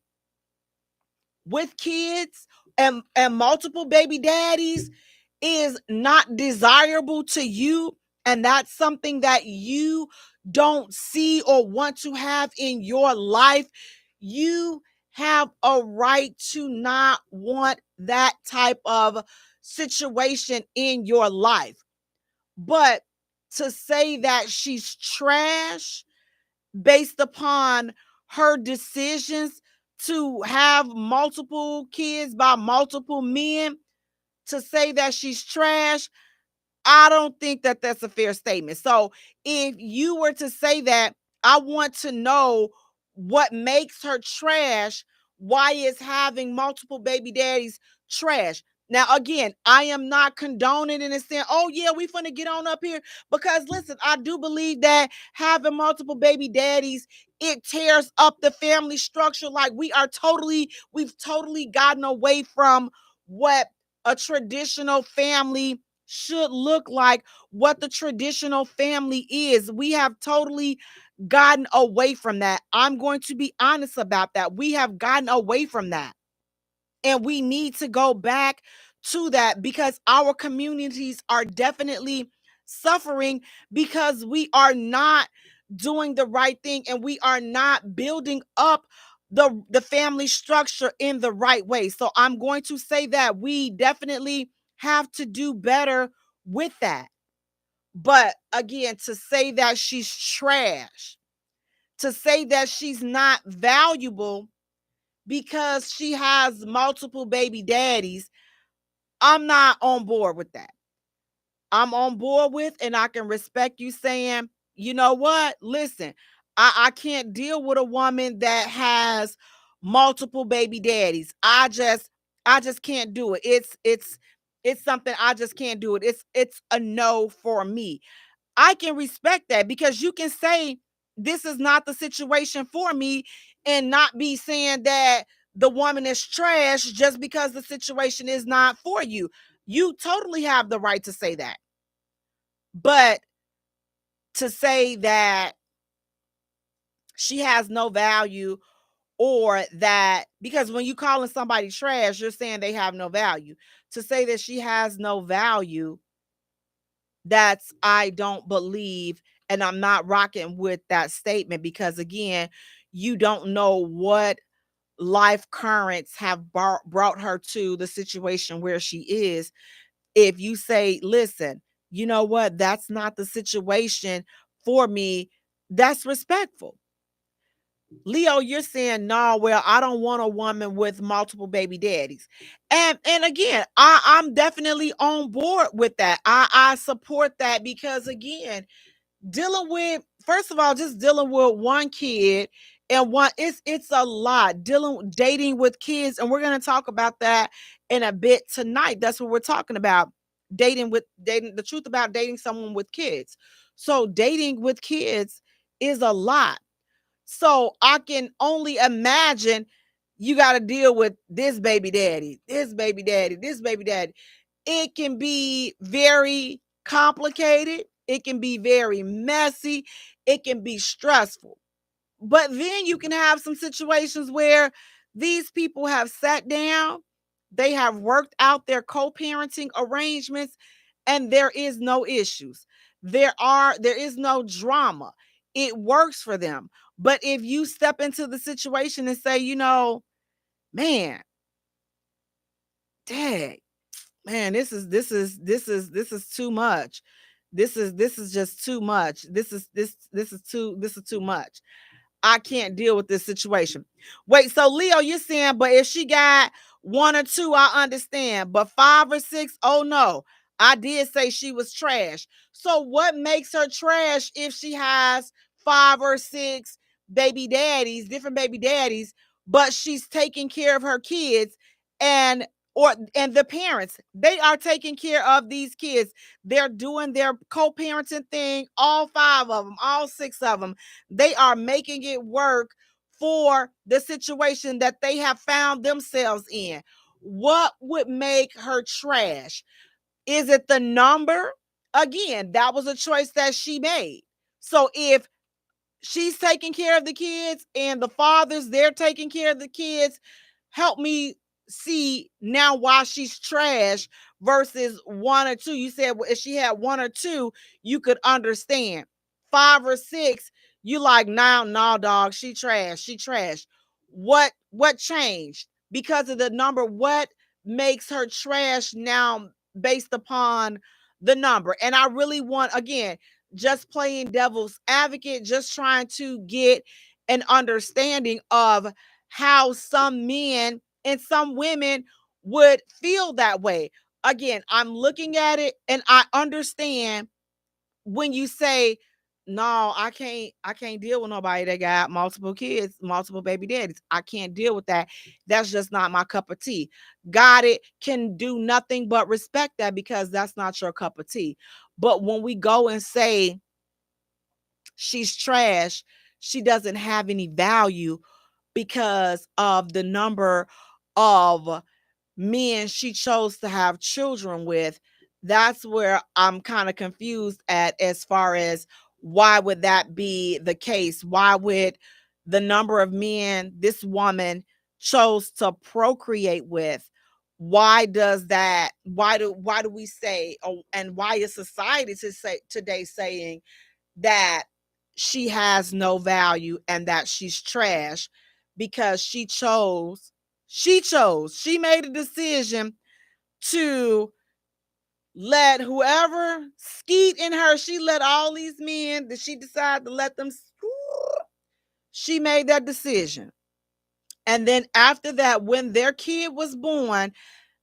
with kids and multiple baby daddies is not desirable to you, and that's something that you don't see or want to have in your life, you have a right to not want that type of situation in your life. But to say that she's trash based upon her decisions to have multiple kids by multiple men, to say that she's trash, I don't think that that's a fair statement. So if you were to say that, I want to know what makes her trash. Why is having multiple baby daddies trash? Now, again, I am not condoning it and saying, oh, yeah, we finna get on up here. Because listen, I do believe that having multiple baby daddies, it tears up the family structure. Like, we've totally gotten away from what a traditional family should look like, what the traditional family is. We have totally gotten away from that. I'm going to be honest about that. We have gotten away from that. And we need to go back to that, because our communities are definitely suffering because we are not doing the right thing, and we are not building up the family structure in the right way. So I'm going to say that we definitely have to do better with that. But again, to say that she's trash, to say that she's not valuable because she has multiple baby daddies, I'm not on board with that. I'm on board with, and I can respect you saying, you know what? Listen, I can't deal with a woman that has multiple baby daddies. I just can't do it. It's something I just can't do it. It's a no for me. I can respect that, because you can say this is not the situation for me and not be saying that the woman is trash just because the situation is not for you. You totally have the right to say that. But to say that she has no value, or that, because when you calling somebody trash, you're saying they have no value. To say that she has no value, that's, I don't believe, and I'm not rocking with that statement, because again, you don't know what life currents have brought her to the situation where she is. If you say, listen, you know what, that's not the situation for me, that's respectful. Leo, you're saying, no, well, I don't want a woman with multiple baby daddies. And again, I'm definitely on board with that. I support that because again, dealing with, first of all, just dealing with one kid and one, it's a lot. Dating with kids, and we're gonna talk about that in a bit tonight. That's what we're talking about. Dating, the truth about dating someone with kids. So dating with kids is a lot. So I can only imagine you got to deal with this baby daddy, this baby daddy, this baby daddy. It can be very complicated. It can be very messy. It can be stressful. But then you can have some situations where these people have sat down, they have worked out their co-parenting arrangements, and there is no issues. There is no drama. It works for them. But if you step into the situation and say, man, dang, man, this is too much. This is just too much. This is too much. I can't deal with this situation. Wait, so Leo, you're saying, but if she got one or two, I understand. But 5 or 6, oh no. I did say she was trash. So what makes her trash if she has 5 or 6 baby daddies, different baby daddies, but she's taking care of her kids and and the parents, they are taking care of these kids. They're doing their co-parenting thing, all 5 of them, all 6 of them. They are making it work for the situation that they have found themselves in. What would make her trash? Is it the number? Again, that was a choice that she made. So if she's taking care of the kids and the fathers, they're taking care of the kids, help me see now why she's trash versus 1 or 2. You said if she had 1 or 2, you could understand. 5 or 6, you like, now, nah, dog, she trash, she trash. What changed? Because of the number, what makes her trash now based upon the number? And I really want, again, just playing devil's advocate, just trying to get an understanding of how some men and some women would feel that way. Again, I'm looking at it and I understand when you say, no, I can't deal with nobody that got multiple kids, multiple baby daddies. I can't deal with that. That's just not my cup of tea. Got it. Can do nothing but respect that because that's not your cup of tea. But when we go and say she's trash, she doesn't have any value because of the number of men she chose to have children with. That's where I'm kind of confused at, as far as why would that be the case? Why would the number of men this woman chose to procreate with, why do we say, oh, and why is society to say today saying that she has no value and that she's trash? Because she made a decision to let whoever skeet in her, she let all these men that she decided to let them, she made that decision. And then after that, when their kid was born,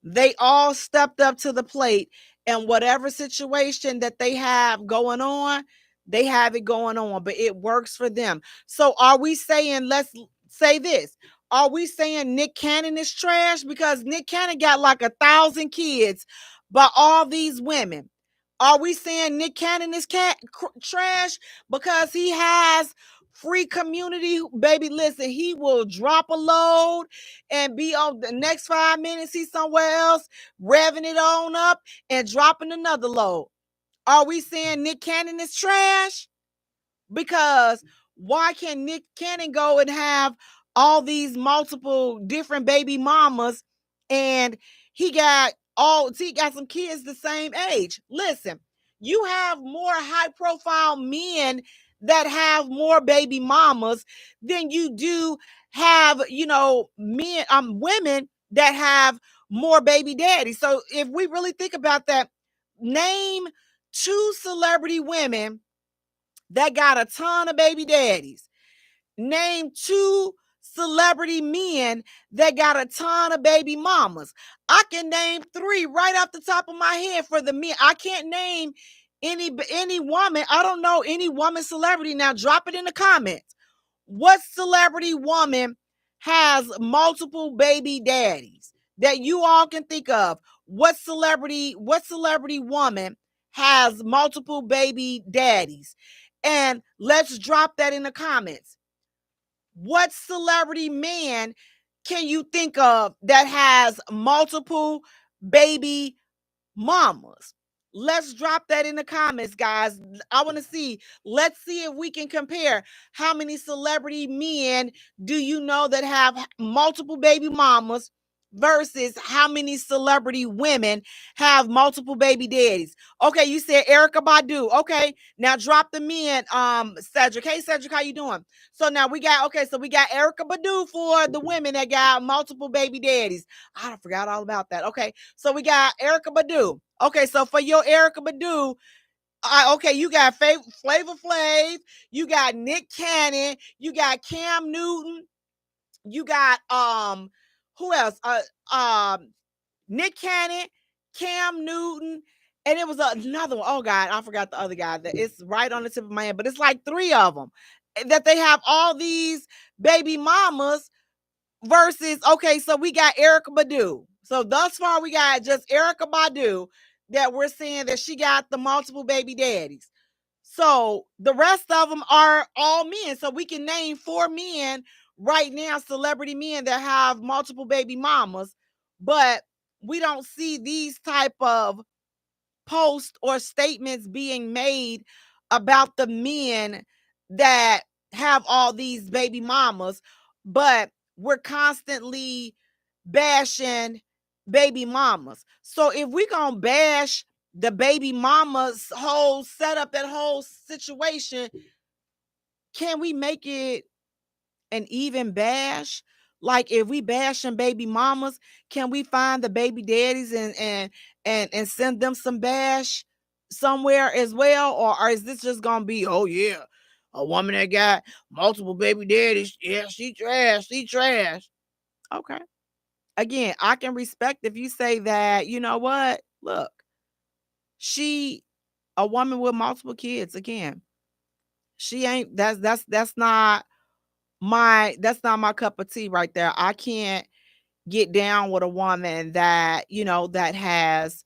they all stepped up to the plate, and whatever situation that they have going on, they have it going on, but it works for them. So are we saying, let's say this, are we saying Nick Cannon is trash because Nick Cannon got like 1,000 kids by all these women? Are we saying Nick Cannon is trash because he has free community? Baby, listen, he will drop a load and be on the next 5 minutes, he's somewhere else, revving it on up and dropping another load. Are we saying Nick Cannon is trash? Because why can Nick Cannon go and have all these multiple different baby mamas and he got some kids the same age? Listen, you have more high profile men that have more baby mamas than you do have, men, women that have more baby daddies. So if we really think about that, name two celebrity women that got a ton of baby daddies. Name two celebrity men that got a ton of baby mamas. I can name three right off the top of my head for the men. I can't name any woman. I don't know any woman celebrity. Now drop it in the comments. What celebrity woman has multiple baby daddies that you all can think of? What celebrity woman has multiple baby daddies? And let's drop that in the comments. What celebrity man can you think of that has multiple baby mamas? Let's drop that in the comments, guys. I want to see. Let's see if we can compare how many celebrity men do you know that have multiple baby mamas versus how many celebrity women have multiple baby daddies. Okay, you said Erica Badu. Okay, now drop the men. Cedric. Hey, Cedric, how you doing? So now we got Erica Badu for the women that got multiple baby daddies. I forgot all about that. Okay, so we got Erica Badu. Okay, so for your Erica Badu, okay, you got Flavor Flav, you got Nick Cannon, you got Cam Newton, you got who else? Nick Cannon, Cam Newton, and it was another one. Oh God, I forgot the other guy. That it's right on the tip of my head, but it's like three of them that they have all these baby mamas versus, okay, so we got Erica Badu. So thus far we got just Erica Badu that we're saying that she got the multiple baby daddies. So the rest of them are all men. So we can name four men right now, celebrity men that have multiple baby mamas, but we don't see these type of posts or statements being made about the men that have all these baby mamas, but we're constantly bashing baby mamas. So if we gonna bash the baby mama's whole setup, that whole situation, can we make it an even bash? Like if we bashing baby mamas, can we find the baby daddies and send them some bash somewhere as well? Or is this just gonna be, oh yeah, a woman that got multiple baby daddies, yeah, she trash, she trash. Okay. Again, I can respect if you say that, you know what? Look, she a woman with multiple kids. Again, she ain't that's not my cup of tea right there. I can't get down with a woman that, that has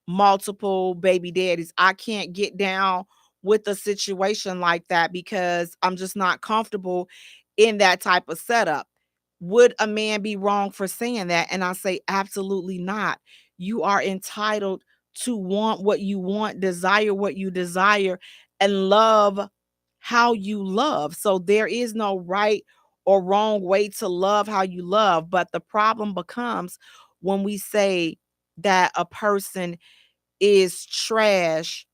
multiple baby daddies. I can't get down with a situation like that because I'm just not comfortable in that type of setup. Would a man be wrong for saying that? And I say absolutely not. You are entitled to want what you want, desire what you desire, and love how you love. So there is no right or wrong way to love how you love. But the problem becomes when we say that a person is trash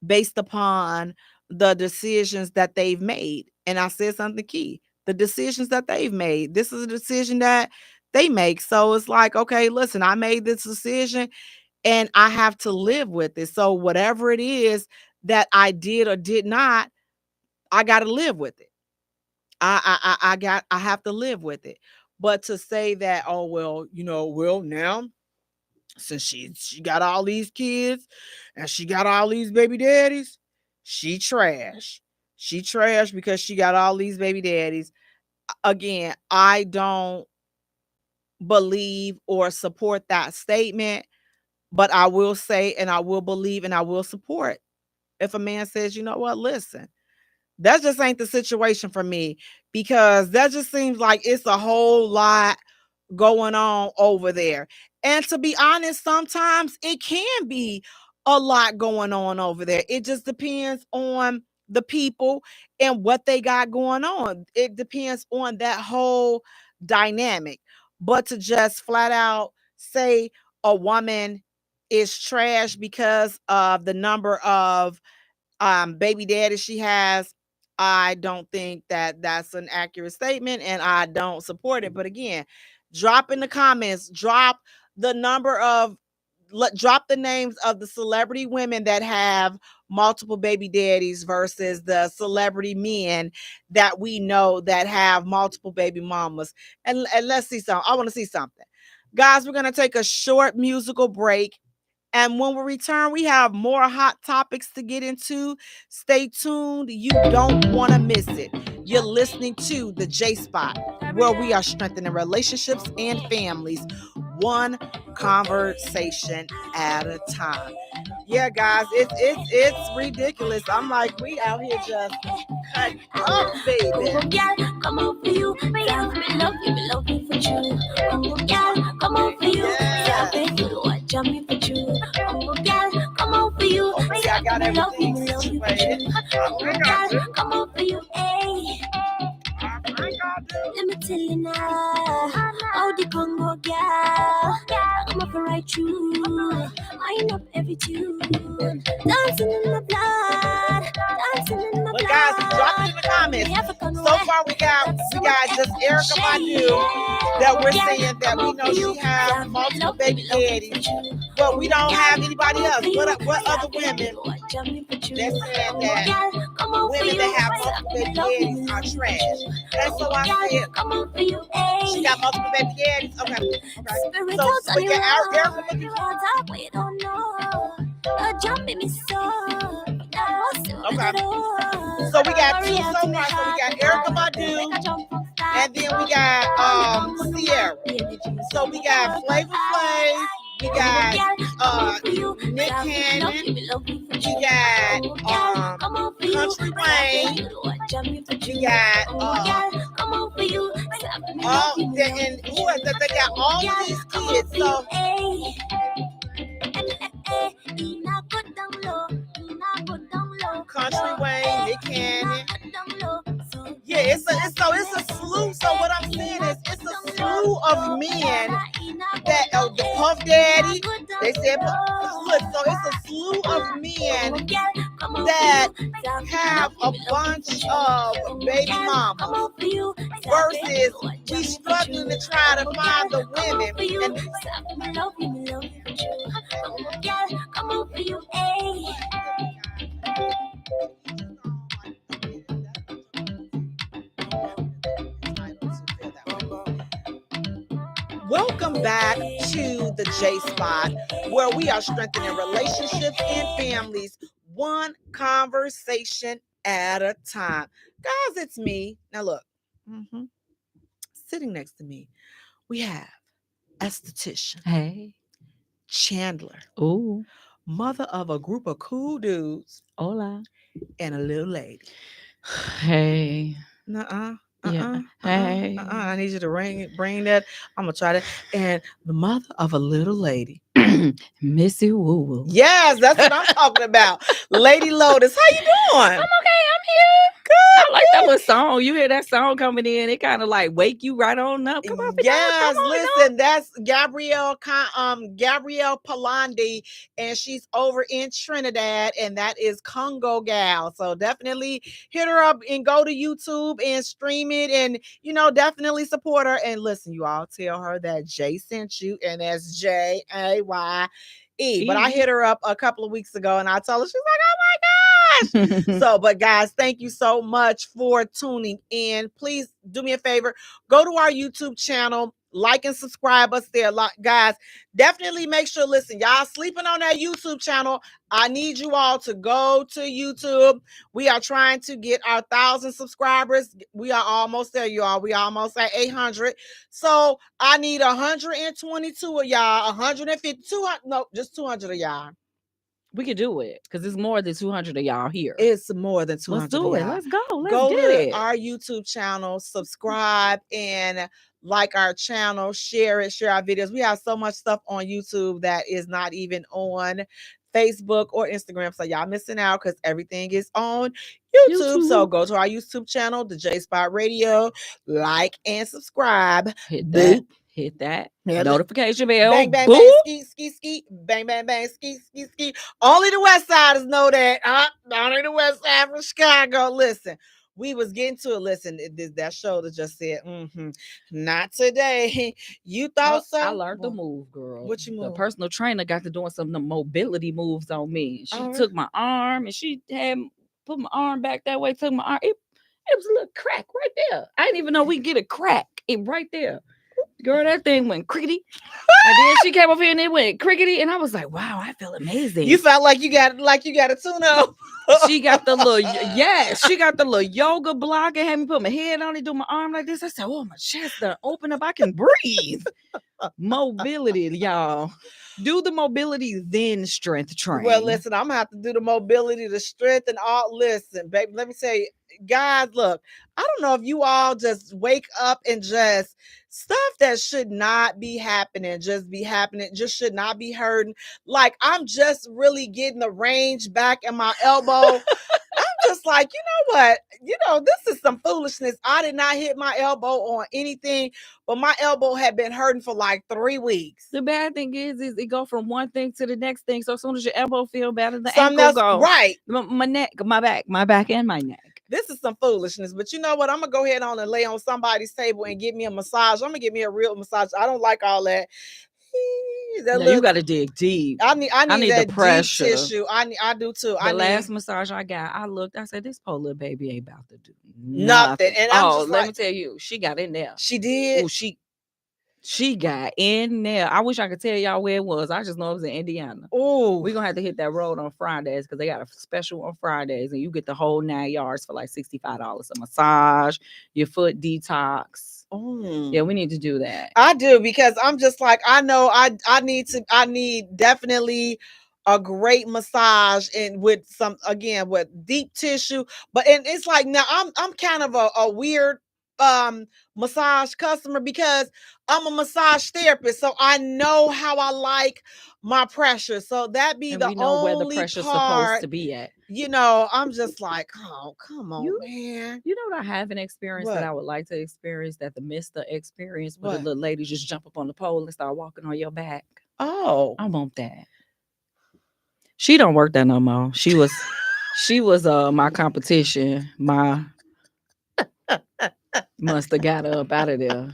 based upon the decisions that they've made. And I said something key, the decisions that they've made. This is a decision that they make. So it's like, okay, listen, I made this decision and I have to live with it. So whatever it is that I did or did not, I got to live with it. I have to live with it. But to say that, oh well, now since she got all these kids and she got all these baby daddies, she trash. She trash because she got all these baby daddies. Again, I don't believe or support that statement, but I will say and I will believe and I will support if a man says, you know what, listen, that just ain't the situation for me because that just seems like it's a whole lot going on over there. And to be honest, sometimes it can be a lot going on over there. It just depends on the people and what they got going on. It depends on that whole dynamic. But to just flat out say a woman is trash because of the number of baby daddies she has, I don't think that that's an accurate statement, and I don't support it. But again, drop in the comments, drop the number of drop the names of the celebrity women that have multiple baby daddies versus the celebrity men that we know that have multiple baby mamas. And let's see something. I want to see something. Guys, we're going to take a short musical break. And when we return, we have more hot topics to get into. Stay tuned. You don't want to miss it. You're listening to the J Spot, where we are strengthening relationships and families, one conversation at a time. Yeah, guys, it's ridiculous. I'm like, we out here just cut up, baby. Come on for you, me love you for you. Come on for you, jump me for you. Come on for you, see, I got everything situated. Come on for you, hey. Let me tell you now, how the Congo girl, I'm up right through, line up every tune, dancing in my blood, dancing in my blood. But guys, drop it in the comments. So far, we got just Erica Badu that we're saying that we know she has multiple baby daddies, but we don't have anybody else. What other women? They're saying that women that have multiple baby daddies are trash. And so I said, she got multiple baby daddies. Okay. So we got Erica Badu. Okay. So we got two so far. So we got Erica Badu, and then we got Sierra. So we got Flavor Flav. We got Nick Cannon. We got Country Wayne. We got and who is that? They got all of these kids. So Country Wayne, Nick Cannon. Yeah, it's a slew. So what I'm saying is it's a slew of men that the Puff Daddy. They said, look, so it's a slew of men that have a bunch of baby mamas versus we struggling to try to find the women. Welcome back to the J Spot, where we are strengthening relationships and families, one conversation at a time. Guys, it's me. Now look, sitting next to me, we have esthetician. Hey. Chandler. Ooh. Mother of a group of cool dudes. Hola. And a little lady. Hey. Hey. I need you to bring that. I'm gonna try that. And the mother of a little lady. Missy Woo Woo. Yes, that's what I'm talking about. Lady Lotus. How you doing? I'm okay. I'm here. Good. I like that little song. You hear that song coming in, it kind of like wake you right on up. Come on, yes, come on, listen, that's Gabrielle Palandi, and she's over in Trinidad, and that is Congo Gal. So definitely hit her up and go to YouTube and stream it, and definitely support her. And listen, you all tell her that Jay sent you, and that's Jaye. But I hit her up a couple of weeks ago, and I told her, she's like, oh my gosh. So, but guys, thank you so much for tuning in. Please do me a favor. Go to our YouTube channel. Like and subscribe us there. Guys, definitely make sure, listen, y'all sleeping on that YouTube channel. I need you all to go to YouTube. We are trying to get our 1,000 subscribers. We are almost there, y'all. We are almost at 800. So I need 122 of y'all, 150, 200, no, just 200 of y'all. We could do it because it's more than 200 of y'all here. It's more than 200. Let's do it. Let's go. Go to our YouTube channel, subscribe, and like our channel, share it, share our videos. We have so much stuff on YouTube that is not even on Facebook or Instagram. So y'all missing out because everything is on YouTube. So go to our YouTube channel, the J Spot Radio, like and subscribe. Hit that. Hit that notification bell. Bang, bang, bang, ski, ski, ski. Bang, bang, bang, ski, ski, ski. Only the West Siders know that. Only the West Side from Chicago. Listen, we was getting to it. Listen, that shoulder just said, not today. You thought so? I learned the move, girl. What you The move? personal trainer got to doing some of the mobility moves on me. She Oh, took my arm and she had put my arm back that way, took my arm. It was a little crack right there. I didn't even know we get a crack. It right there. Girl, that thing went crickety. And then she came up here and it went crickety. And I was like, wow, I feel amazing. You felt like you got a tune-up. She got the little, she got the little yoga block and had me put my head on it, do my arm like this. I said, oh, my chest done open up. I can breathe. Mobility, y'all. Do the mobility, then strength train. Well, listen, I'm gonna have to do the mobility, the strength, and all. Listen, baby, let me say, guys, look, I don't know if you all just wake up and just stuff that should not be happening, just should not be hurting. Like, I'm just really getting the range back in my elbow. I'm just like, you know what? This is some foolishness. I did not hit my elbow on anything, but my elbow had been hurting for like 3 weeks. The bad thing is it go from one thing to the next thing. So as soon as your elbow feel better, the Something ankle else, go. right. My neck, my back, and my neck. This is some foolishness, but you know what? I'm gonna go ahead on and lay on somebody's table and get me a massage. I'm gonna get me a real massage. I don't like all that. You got to dig deep. I need that the pressure. deep tissue. I do too. The last massage I got, I looked. I said, "This poor little baby ain't about to do nothing." And I'm just let me tell you, she got in there. She did. Ooh, she got in there. I wish I could tell y'all where it was. I just know it was in Indiana. Oh, we're gonna have to hit that road on Fridays because they got a special on Fridays, and you get the whole 9 yards for like $65. A massage, your foot detox. Yeah, we need to do that. I do, because I'm just like, I know I need definitely a great massage, and with deep tissue. But and it's like, now I'm kind of a weird massage customer, because I'm a massage therapist, so I know how I like my pressure. So that be the only where the pressure's supposed to be at. I'm just like, oh, come on, man. You know what I haven't experienced that I would like to experience, that the Mr. experience, where the little lady just jump up on the pole and start walking on your back. Oh, I want that. She don't work there no more. She was my competition. My must have got her up out of there.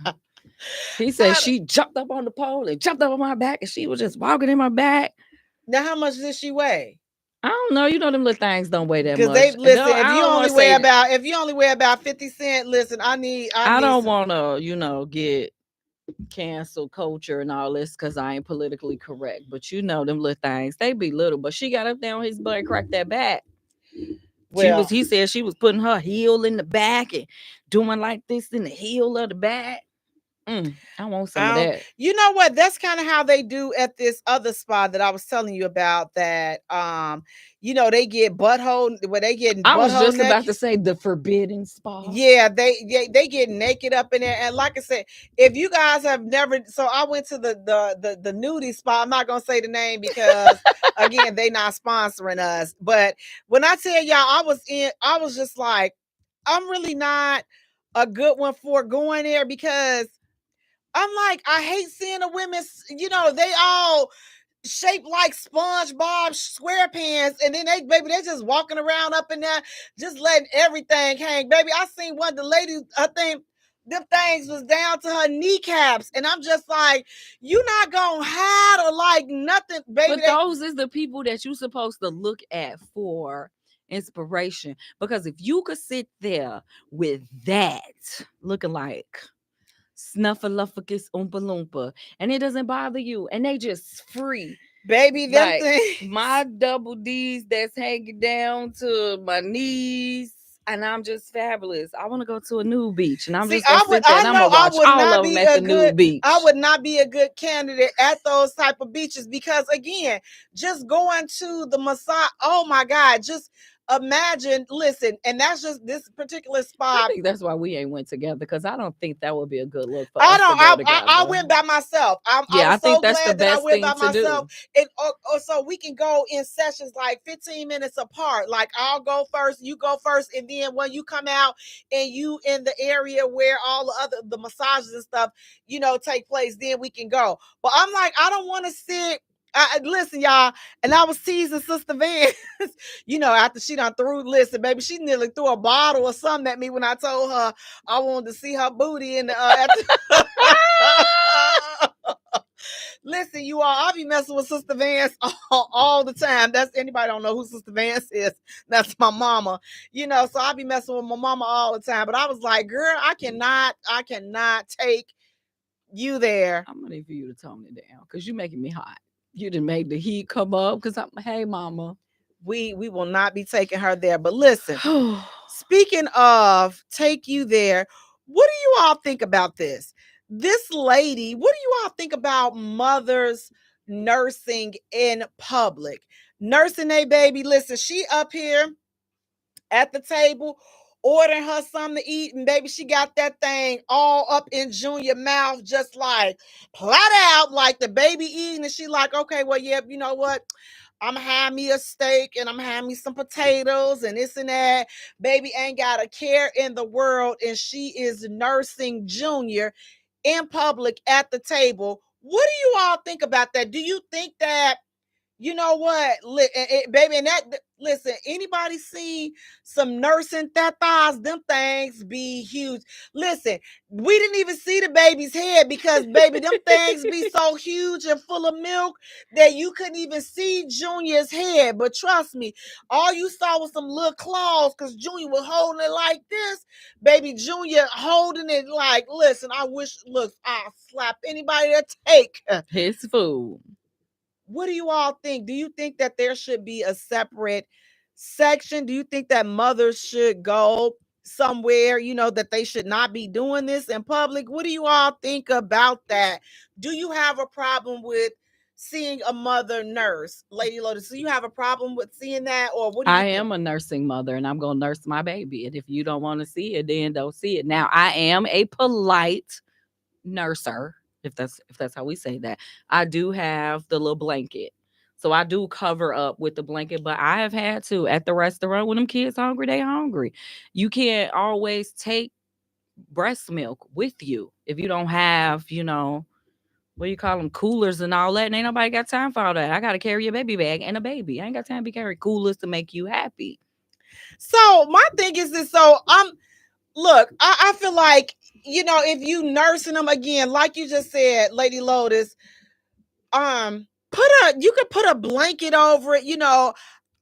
He said she jumped up on the pole and jumped up on my back, and she was just walking in my back. Now, how much did she weigh? I don't know. You know them little things don't weigh that much. Because if you only weigh about 50 cents, listen, I don't want to, get cancel culture and all this because I ain't politically correct. But them little things, they be little. But she got up there on his butt and cracked that back. Well, he said she was putting her heel in the back and doing like this in the heel of the back. I want some of that. You know what? That's kind of how they do at this other spa that I was telling you about. That they get butthole where they get. I was just about to say the forbidden spa. Yeah, they get naked up in there, and like I said, if you guys have never, so I went to the nudie spa. I'm not gonna say the name because again, they not sponsoring us. But when I tell y'all, I was just like, I'm really not a good one for going there, because I'm like, I hate seeing the women, they all shaped like SpongeBob SquarePants, and then they just walking around up in there, just letting everything hang. Baby, I seen one of the ladies, I think them things was down to her kneecaps, and I'm just like, you not gonna hide or like nothing, baby. But those is the people that you supposed to look at for inspiration, because if you could sit there with that looking like Snuffleupagus Oompa Loompa, and it doesn't bother you, and they just free, baby. Them things. My double D's that's hanging down to my knees, and I'm just fabulous. I want to go to a nude beach, and I'm just gonna sit there and I'm gonna watch all of them at the nude beach. I would not be a good candidate at those type of beaches, because again, just going to the massage. Oh my God, just imagine, listen, and that's just this particular spot. I think that's why we ain't went together, because I don't think that would be a good look for us. I went by myself. I think that's the best thing to do. And so we can go in sessions like 15 minutes apart. Like, I'll go first, you go first, and then when you come out and you in the area where all the massages and stuff, take place, then we can go. But I'm like, I don't want to sit Listen, y'all, and I was teasing Sister Vance, after she done listen, baby, she nearly threw a bottle or something at me when I told her I wanted to see her booty in the Listen, you all, I'll be messing with Sister Vance all the time. That's anybody don't know who Sister Vance is. That's my mama. So I'll be messing with my mama all the time. But I was like, girl, I cannot take you there. I'm gonna need for you to tone it down because you're making me hot. You didn't make the heat come up because hey, mama. We will not be taking her there. But listen, speaking of take you there, what do you all think about this? This lady, what do you all think about mothers nursing in public? Nursing a baby. Listen, she up here at the table ordering her something to eat, and baby, she got that thing all up in Junior mouth, just like plot out like the baby eating, and she like, okay, well, yeah, you know what? I'm gonna have me a steak and I'm gonna have me some potatoes and this and that. Baby ain't got a care in the world, and she is nursing Junior in public at the table. What do you all think about that? Do you think that, you know what, baby, and that, listen, anybody see some nursing thighs? Them things be huge. Listen, we didn't even see the baby's head because, baby, them things be so huge and full of milk that you couldn't even see Junior's head. But trust me, all you saw was some little claws because Junior was holding it like this. Baby, Junior holding it like, listen, I wish, look, I'll slap anybody that take his food. What do you all think? Do you think that there should be a separate section? Do you think that mothers should go somewhere, that they should not be doing this in public? What do you all think about that? Do you have a problem with seeing a mother nurse? Lady Lotus, do you have a problem with seeing that? Or what do you think? am a nursing mother and I'm going to nurse my baby. And if you don't want to see it, then don't see it. Now, I am a polite nurser. If that's how we say that. I do have the little blanket. So I do cover up with the blanket, but I have had to at the restaurant when them kids hungry, they hungry. You can't always take breast milk with you if you don't have, what do you call them, coolers and all that. And ain't nobody got time for all that. I got to carry a baby bag and a baby. I ain't got time to be carrying coolers to make you happy. So my thing is this. So look, I feel like, if you nursing them, again, like you just said, Lady Lotus, you could put a blanket over it.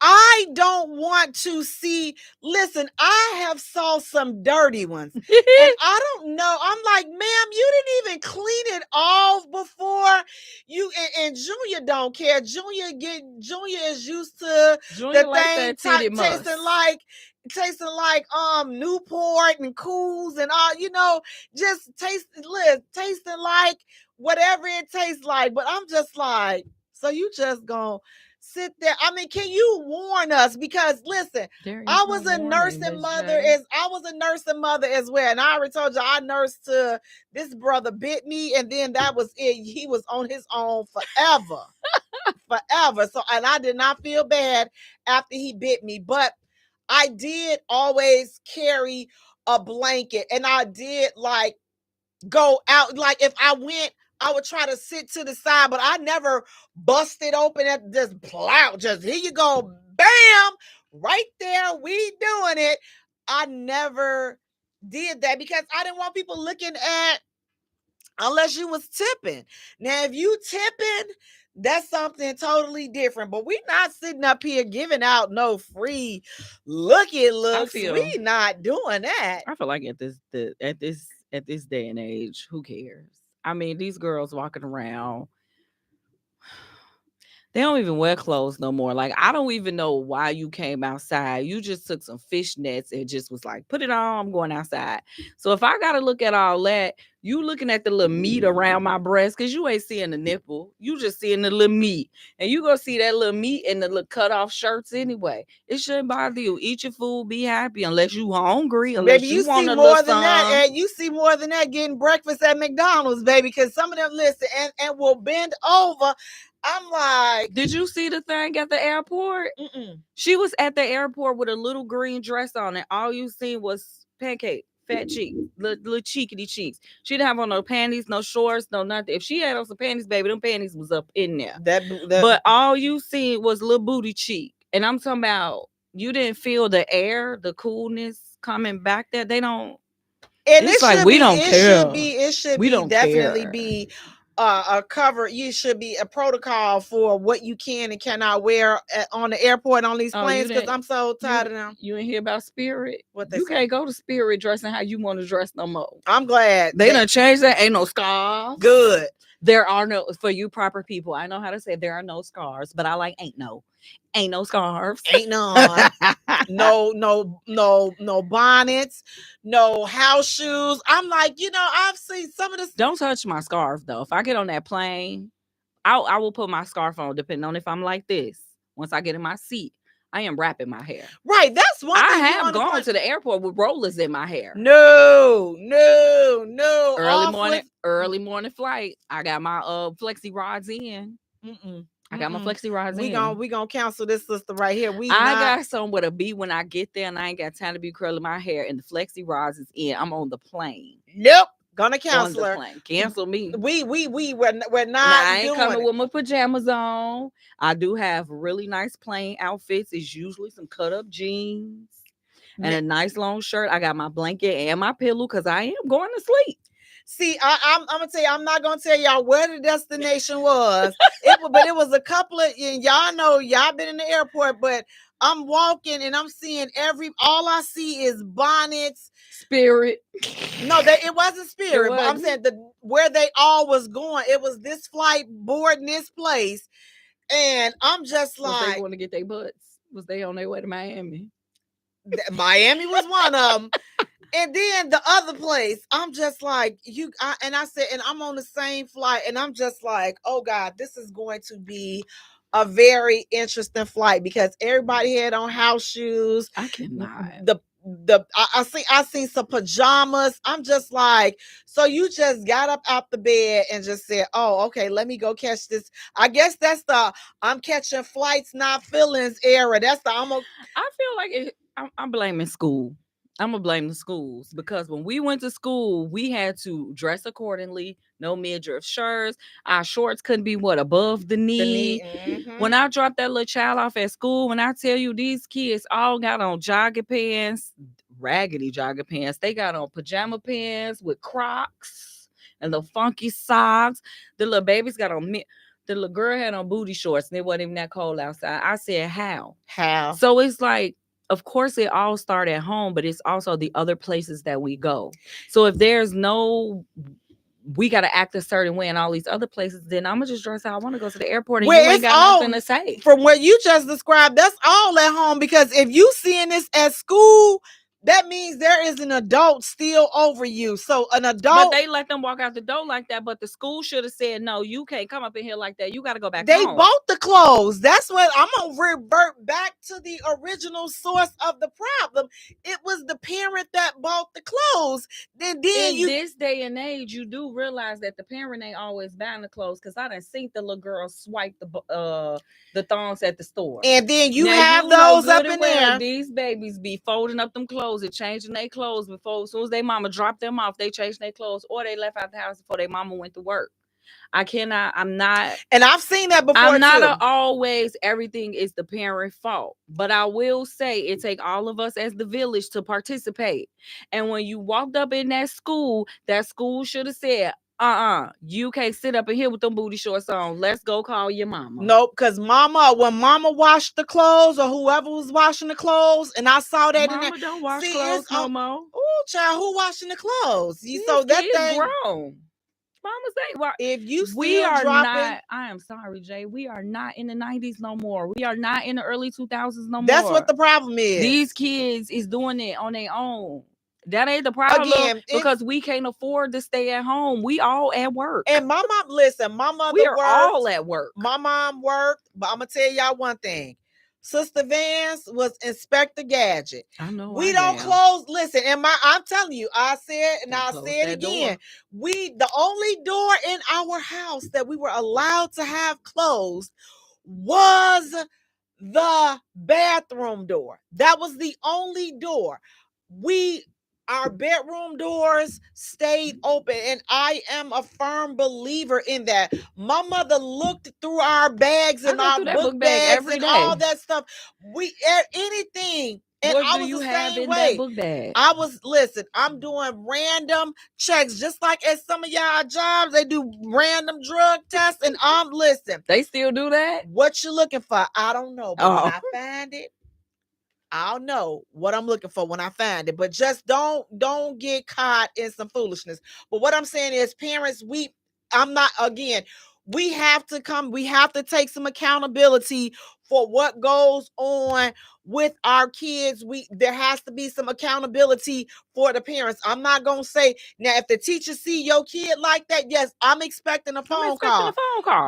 I don't want to see. Listen, I have saw some dirty ones, and I don't know. I'm like, ma'am, you didn't even clean it off before you. And Junior don't care. Junior is used to Junior the like thing tasting like Newport and Cools and all. Just tasting like whatever it tastes like. But I'm just like, so you just gonna sit there? I mean, can you warn us? Because listen, I was a nursing mother as well, and I already told you I nursed to this brother bit me, and then that was it. He was on his own forever, forever. So, and I did not feel bad after he bit me, but I did always carry a blanket, and I did like go out. Like if I went, I would try to sit to the side, but I never busted open at just plow. Just here you go, bam, right there. We doing it. I never did that because I didn't want people looking at unless you was tipping. Now, if you tipping, that's something totally different. But we not sitting up here giving out no free looky looks. We not doing that. I feel like at this day and age, who cares? I mean, these girls walking around, they don't even wear clothes no more. Like, I don't even know why you came outside. You just took some fishnets and just was like, put it on, I'm going outside. So if I got to look at all that, you looking at the little meat around my breast because you ain't seeing the nipple. You just seeing the little meat. And you going to see that little meat in the little cut off shirts anyway. It shouldn't bother you. Eat your food, be happy unless you hungry. Unless baby, you see more than that. And you see more than that getting breakfast at McDonald's, baby, because some of them listen and will bend over. I'm like, did you see the thing at the airport? Mm-mm. She was at the airport with a little green dress on, and all you seen was pancake fat cheeks, little cheekity cheeks. She didn't have on no panties, no shorts, no nothing. If she had on some panties, baby, them panties was up in there. But all you see was little booty cheek. And I'm talking about you didn't feel the air, the coolness coming back there. They don't. And it's like we don't care. It should We be don't definitely care. be a cover. You should be a protocol for what you can and cannot wear on the airport on these planes. Because I'm so tired of them. You ain't hear about Spirit? What they you say? Can't go to Spirit dressing how you want to dress no more. I'm glad they done changed that. Ain't no scarves. Good. There are no, for you proper people, I know how to say there are no scars, but I like ain't no scarves. Ain't none. no bonnets, no house shoes. I'm like, I've seen some of this. Don't touch my scarf though. If I get on that plane, I will put my scarf on, depending on if I'm like this. Once I get in my seat, I am wrapping my hair. Right. That's one thing. I have gone to the airport with rollers in my hair. No. Early morning flight. I got my flexi rods in. I got my flexi rods in. We gonna cancel this sister right here. Got somewhere to be when I get there, and I ain't got time to be curling my hair. And the flexi rods is in. I'm on the plane. Nope. Gonna cancel her. Cancel me. We're not. I ain't coming with my pajamas on. I do have really nice plain outfits. It's usually some cut up jeans and a nice long shirt. I got my blanket and my pillow because I am going to sleep. See, I'm gonna tell you, I'm not gonna tell y'all where the destination was. But it was a couple of, and y'all know, y'all been in the airport, but I'm walking and I'm seeing all I see is bonnets. Spirit. No, it wasn't Spirit, but I'm saying where they all was going. It was this flight boarding this place, and I'm just like, they want to get their butts. Was they on their way to Miami? Miami was one of them. And then the other place, I'm just like, I said, and I'm on the same flight, and I'm just like, oh God, this is going to be a very interesting flight because everybody had on house shoes. I cannot. I seen some pajamas. I'm just like, so you just got up out the bed and just said, oh, okay, let me go catch this. I guess that's the I'm catching flights, not feelings era. That's the I feel like I'm blaming school. I'm going to blame the schools because when we went to school, we had to dress accordingly. No midriff shirts. Our shorts couldn't be above the knee. Mm-hmm. When I dropped that little child off at school, when I tell you these kids all got on jogging pants, raggedy jogging pants. They got on pajama pants with Crocs and the funky socks. The little babies got on the little girl had on booty shorts and it wasn't even that cold outside. I said, how? So it's like, of course, it all started at home, but it's also the other places that we go. So if there's we got to act a certain way in all these other places, then I'm going to just dress how I want to go to the airport and you ain't got nothing to say. From what you just described, that's all at home because if you seeing this at school, that means there is an adult still over you. So an adult. But they let them walk out the door like that. But the school should have said, no, you can't come up in here like that. You got to go back home. They home. bought the clothes. That's what I'm going to revert back to the original source of the problem. It was the parent that bought the clothes. Then in this day and age, you do realize that the parent ain't always buying the clothes because I done seen the little girl swipe the thongs at the store. And then you have those up in there. These babies be folding up them clothes and changing their clothes as soon as their mama dropped them off, they changed their clothes or they left out the house before their mama went to work. I'm not. And I've seen that before. I'm not always everything is the parent fault. But I will say it take all of us as the village to participate. And when you walked up in that school should have said, you can't sit up in here with them booty shorts on. Let's go call your mama. Nope, because when mama washed the clothes or whoever was washing the clothes, and I saw that mama in there. Don't wash clothes no more. Oh, child, who washing the clothes? So that thing grown. Mamas ain't. If you we are not. I am sorry, Jay. We are not in the 90s no more. We are not in the early 2000s no more. That's what the problem is. These kids is doing it on their own. That ain't the problem. Again, because we can't afford to stay at home. We all at work. And my mom, listen, my mother we are all at work. My mom worked, but I'm gonna tell y'all one thing. Sister Vance was Inspector Gadget. I know. We don't close. Listen, I'm telling you, I said, and I'll say it again. The only door in our house that we were allowed to have closed was the bathroom door. That was the only door. Our bedroom doors stayed open, and I am a firm believer in that. My mother looked through our bags and our book bags and all that stuff. Anything. And What I do was you the have same in way. that book bag? I'm doing random checks, just like at some of y'all jobs, they do random drug tests. And They still do that? What you looking for? I don't know. But when I find it, I'll know what I'm looking for when I find it. But just don't get caught in some foolishness. But what I'm saying is, parents, we have to take some accountability for what goes on with our kids. There has to be some accountability for the parents. I'm not gonna say now, if the teacher see your kid like that, yes, I'm expecting a phone call.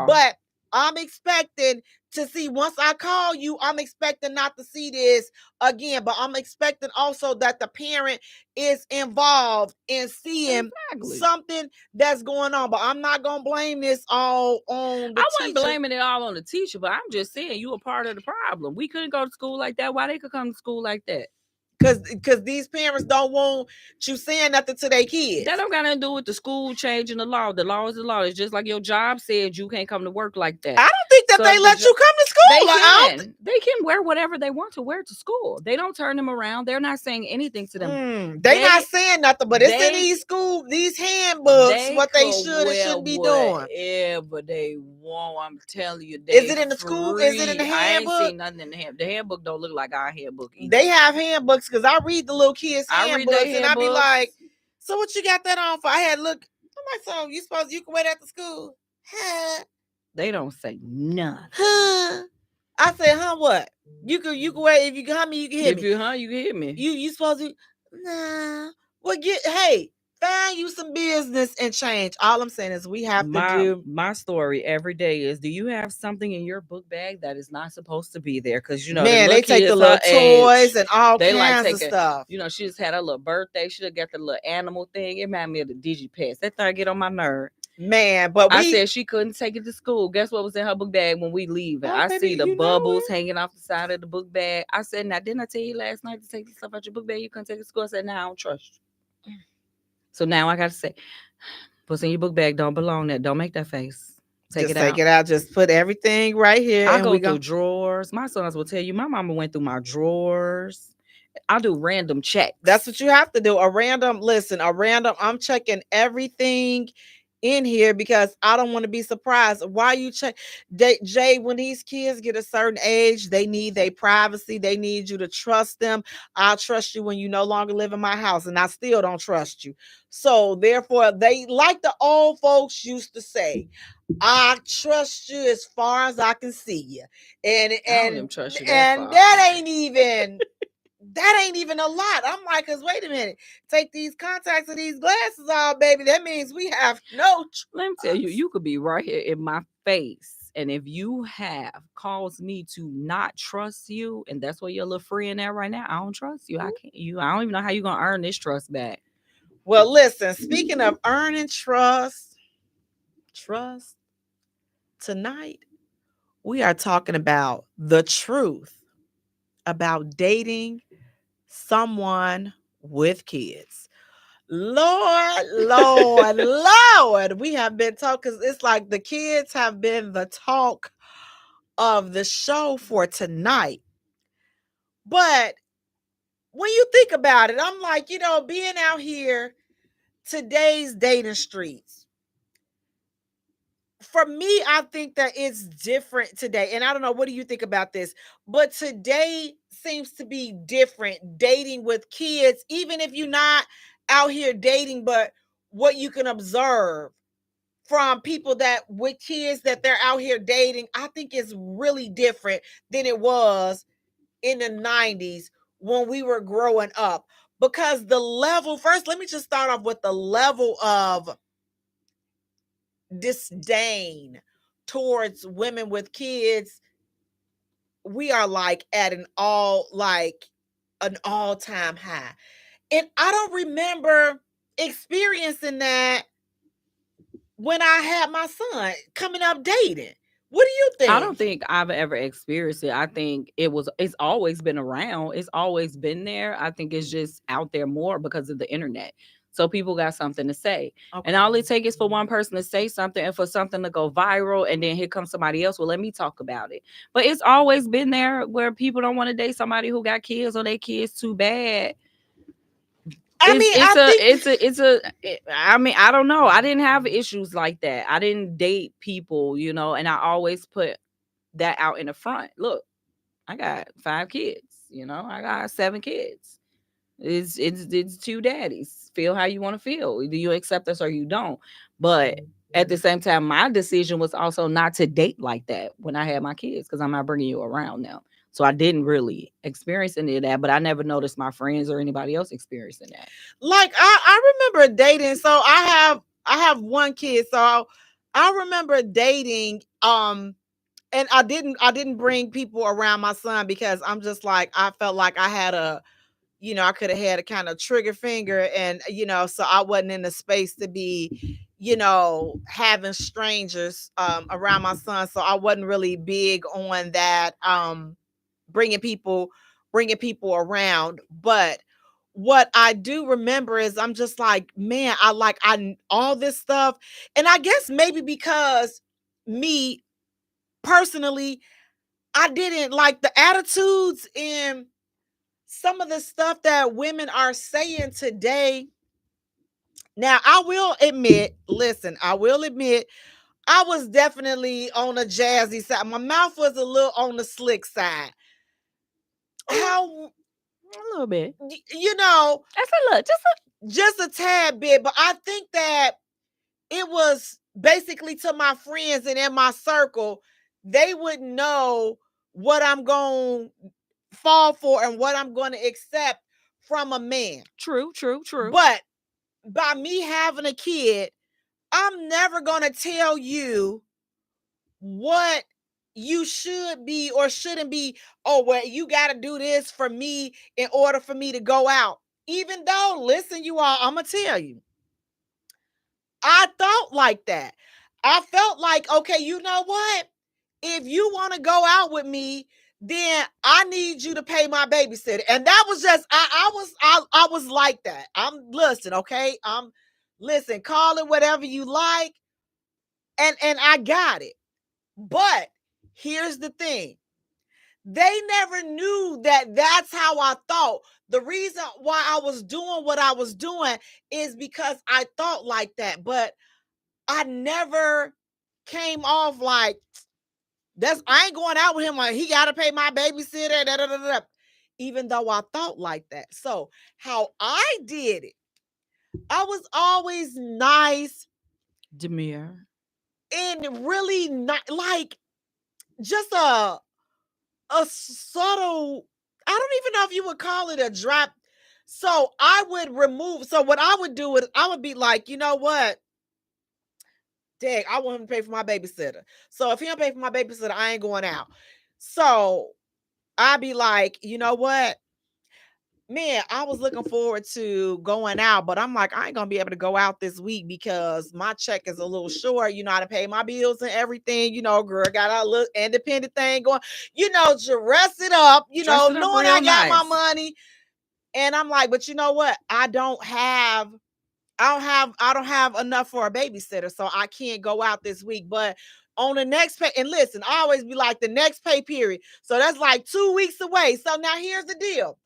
But I'm expecting to see, once I call you, I'm expecting not to see this again. But I'm expecting also that the parent is involved in seeing something that's going on. But I'm not gonna blame this all on the teacher. I wasn't blaming it all on the teacher, but I'm just saying you a part of the problem. We couldn't go to school like that. Why they could come to school like that? Because these parents don't want you saying nothing to their kids. That don't got nothing to do with the school changing the law. The law is the law. It's just like your job said you can't come to work like that. I don't think that they let you come to school. They can wear whatever they want to wear to school. They don't turn them around. They're not saying anything to them. They not saying nothing, but it's in these handbooks what they should and shouldn't be doing. Yeah, but they won't. I'm telling you. Is it in the school? Is it in the handbook? I ain't seen nothing in the handbook. The handbook don't look like our handbook either. They have handbooks, because I read the little kids' handbooks, and I be like, so what you got that on for? I had look. I'm like, so you can wear that to school? Huh? They don't say nothing. Huh? I said, what? You can wear, if you can hit me. You can hit me. You supposed to? Nah. Well, find you some business and change. All I'm saying is we have to do. My story every day is, do you have something in your book bag that is not supposed to be there? Because, man, they take the little toys and all kinds of stuff. She just had a little birthday. She got the little animal thing. It reminded me of the DigiPets. That thing get on my nerve. Man, but I said she couldn't take it to school. Guess what was in her book bag when we leave? I see the bubbles hanging off the side of the book bag. I said, now, didn't I tell you last night to take the stuff out your book bag? You couldn't take it to school. I said, now I don't trust you. So now I got to say, what's in your book bag don't belong there. Don't make that face. Take it out. Just put everything right here. I go through drawers. My sons will tell you, my mama went through my drawers. I do random checks. That's what you have to do. I'm checking everything in here, because I don't want to be surprised. Why you check? Jay, when these kids get a certain age, they need their privacy. They need you to trust them. I'll trust you when you no longer live in my house, and I still don't trust you. So therefore, they, like the old folks used to say, I trust you as far as I can see you. And I don't even trust you that ain't even a lot. I'm like, because wait a minute, take these contacts and these glasses off, baby. That means we have no trust. Let me tell you, you could be right here in my face, and if you have caused me to not trust you, and that's where your little friend at right now, I don't trust you. I don't even know how you're gonna earn this trust back. Well, listen, speaking of earning trust, tonight we are talking about the truth about dating someone with kids. Lord, we have been talking, because it's like the kids have been the talk of the show for tonight. But when you think about it, I'm like, being out here, today's dating streets, for me, I think that it's different today. And I don't know, what do you think about this? But today seems to be different, dating with kids, even if you're not out here dating, but what you can observe from people that with kids that they're out here dating, I think is really different than it was in the 90s when we were growing up. Because the level, first, let me just start off with the level of disdain towards women with kids. We are like at an all-time high. And I don't remember experiencing that when I had my son coming up dating. What do you think? I don't think I've ever experienced it. I think it's always been around. It's always been there. I think it's just out there more because of the internet. So people got something to say. And all it takes is for one person to say something and for something to go viral. And then here comes somebody else. Well, let me talk about it. But it's always been there where people don't want to date somebody who got kids or their kids too bad. I mean, I don't know. I didn't have issues like that. I didn't date people, and I always put that out in the front. Look, I got 5 kids, I got 7 kids. It's 2 daddies. Feel how you want to feel. Either you accept us or you don't. But at the same time, my decision was also not to date like that when I had my kids, because I'm not bringing you around now. So I didn't really experience any of that, but I never noticed my friends or anybody else experiencing that. Like I remember dating. So I have 1 kid. So I remember dating. And I didn't bring people around my son because I'm just like, I felt like I had I could have had a kind of trigger finger, and so I wasn't in the space to be, having strangers around my son. So I wasn't really big on that. Bringing people around. But what I do remember is I'm just like, man, I all this stuff. And I guess maybe because me personally, I didn't like the attitudes and some of the stuff that women are saying today. Now, I will admit, I was definitely on a jazzy side. My mouth was a little on the slick side. How A little bit. That's a little, just a tad bit, but I think that it was basically to my friends and in my circle, they would know what I'm going to fall for and what I'm going to accept from a man. True. But by me having a kid, I'm never going to tell you what you should be or shouldn't be. Oh, well, you got to do this for me in order for me to go out. Even though, listen, you all, I'm going to tell you, I thought like that. I felt like, okay, you know what? If you want to go out with me, then I need you to pay my babysitter. And that was just, I was like that. Listen, okay? Listen, call it whatever you like. And I got it. But here's the thing. They never knew that that's how I thought. The reason why I was doing what I was doing is because I thought like that. But I never came off like, I ain't going out with him like he got to pay my babysitter. Da, da, da, da. Even though I thought like that. So how I did it, I was always nice, demure, and really not like just a subtle. I don't even know if you would call it a drop. So I would remove. So what I would do is I would be like, you know what? Dang, I want him to pay for my babysitter. So if he don't pay for my babysitter, I ain't going out. So I'd be like, you know what? Man, I was looking forward to going out, but I'm like, I ain't gonna be able to go out this week because my check is a little short. You know how to pay my bills and everything. Girl, got a little independent thing going. Dress it up. Knowing I got my money. And I'm like, but you know what? I don't have enough for a babysitter, so I can't go out this week. But on the next pay, and listen, I always be like the next pay period. So that's like 2 weeks away. So now here's the deal.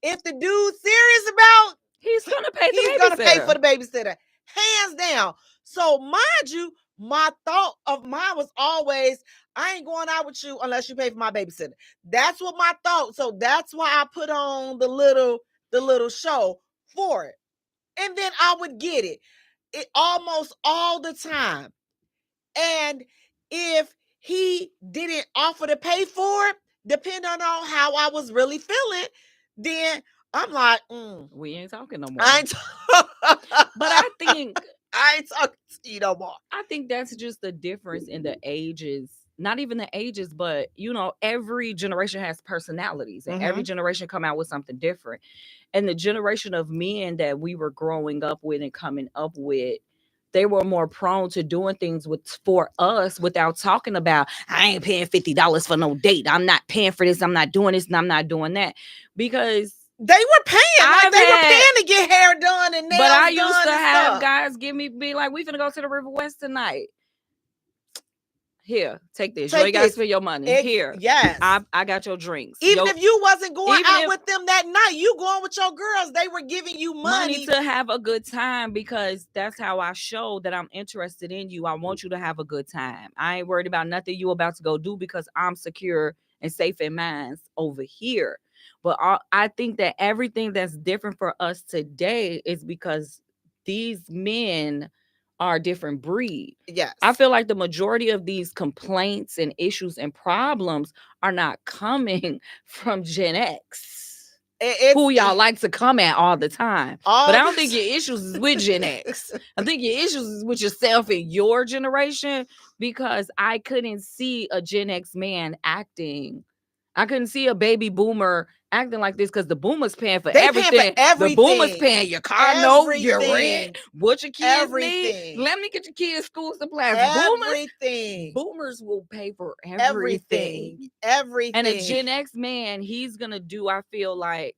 If the dude's serious about, he's gonna pay for the babysitter, hands down. So mind you, my thought of mine was always, I ain't going out with you unless you pay for my babysitter. That's what my thought. So that's why I put on the little show for it. And then I would get it almost all the time. And if he didn't offer to pay for it, depending on how I was really feeling, then I'm like, we ain't talking no more. But I think I ain't talking to you no more. I think that's just the difference in the ages. Not even the ages, but every generation has personalities, and every generation come out with something different. And the generation of men that we were growing up with and coming up with, they were more prone to doing things for us without talking about, I ain't paying $50 for no date. I'm not paying for this. I'm not doing this, and I'm not doing that. Because they were paying. Like, they were paying to get hair done and nails done. But I used to and have stuff. guys be like, we finna go to the River West tonight. Here, take this. You ain't got to spend your money. Here. Yes. I got your drinks. Even if you wasn't going out with them that night, you going with your girls, they were giving you money to have a good time, because that's how I show that I'm interested in you. I want you to have a good time. I ain't worried about nothing you about to go do, because I'm secure and safe in minds over here. But I think that everything that's different for us today is because these men are a different breed. Yes. I feel like the majority of these complaints and issues and problems are not coming from Gen X, who y'all like to come at all the time. But I don't think your issues is with Gen X. I think your issues is with yourself and your generation, because I couldn't see a Gen X man acting. I couldn't see a baby boomer acting like this, because the boomers paying for everything. The boomers paying your car note, your rent, what your kids need. Let me get your kids school supplies. Boomers will pay for everything. And a Gen X man, he's gonna do, I feel like,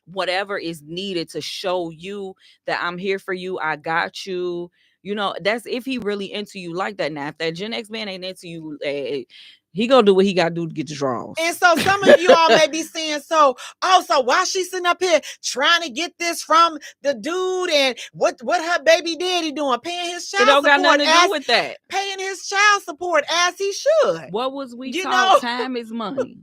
whatever is needed to show you that I'm here for you. I got you. You know, that's if he really into you like that. Now, if that Gen X man ain't into you, he gonna do what he gotta do to get the draws. And so some of you all may be saying, so why she sitting up here trying to get this from the dude, and what her baby daddy doing? Paying his child support. It don't got nothing to do with that. Paying his child support as he should. What was we taught? Time is money.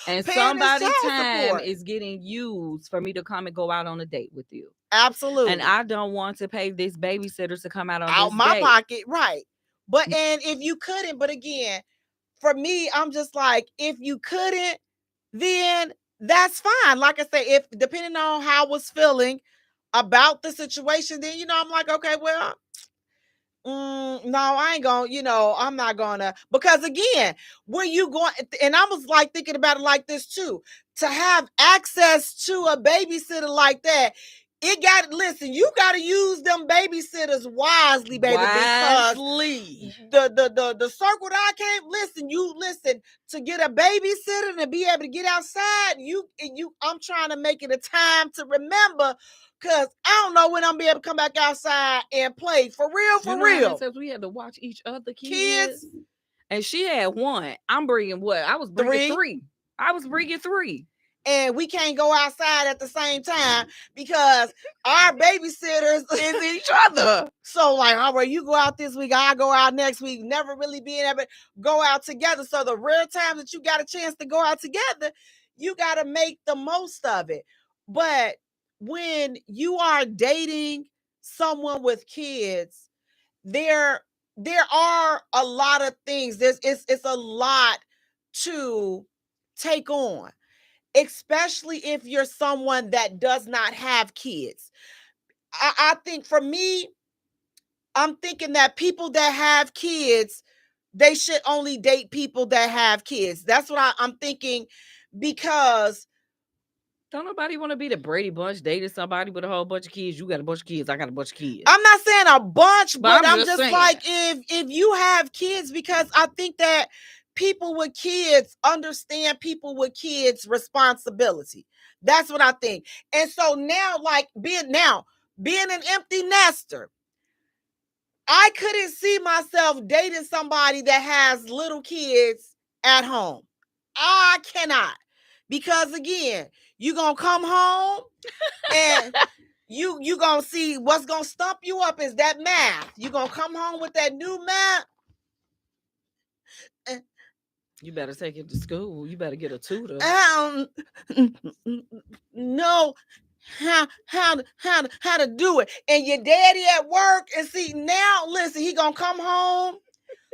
And somebody's time is getting used for me to come and go out on a date with you. Absolutely. And I don't want to pay this babysitter to come out on out this my date. pocket, right? But and if you couldn't, but again, for me, I'm just like, if you couldn't, then that's fine. Like I say, if depending on how I was feeling about the situation, then I'm like, okay, well, no, I ain't gonna, I'm not gonna, because again, where you going? And I was like thinking about it like this too, to have access to a babysitter like that. Listen, you got to use them babysitters wisely, baby. Wisely. Because the circle that I came, to get a babysitter and to be able to get outside, I'm trying to make it a time to remember, because I don't know when I'm be able to come back outside and play. For real. How many times we had to watch each other kids? And she had one. I'm bringing what? I was bringing three. I was bringing three. And we can't go outside at the same time because our babysitters is each other. So like, all right, you go out this week, I go out next week, never really being able to go out together. So the rare times that you got a chance to go out together, you got to make the most of it. But when you are dating someone with kids, there are a lot of things. It's a lot to take on, especially if you're someone that does not have kids. I think for me, I'm thinking that people that have kids, they should only date people that have kids. That's what I'm thinking, because don't nobody want to be the Brady Bunch dating somebody with a whole bunch of kids. You got a bunch of kids. I got a bunch of kids. I'm not saying a bunch, but I'm just saying, like, if you have kids, because I think that people with kids understand people with kids' responsibility. That's what I think. And so now, like being an empty nester, I couldn't see myself dating somebody that has little kids at home. I cannot. Because again, you gonna come home and you gonna see what's gonna stump you up is that math. You gonna come home with that new math. You better take it to school. You better get a tutor. No, how to do it. And your daddy at work, and see now, listen, he gonna come home.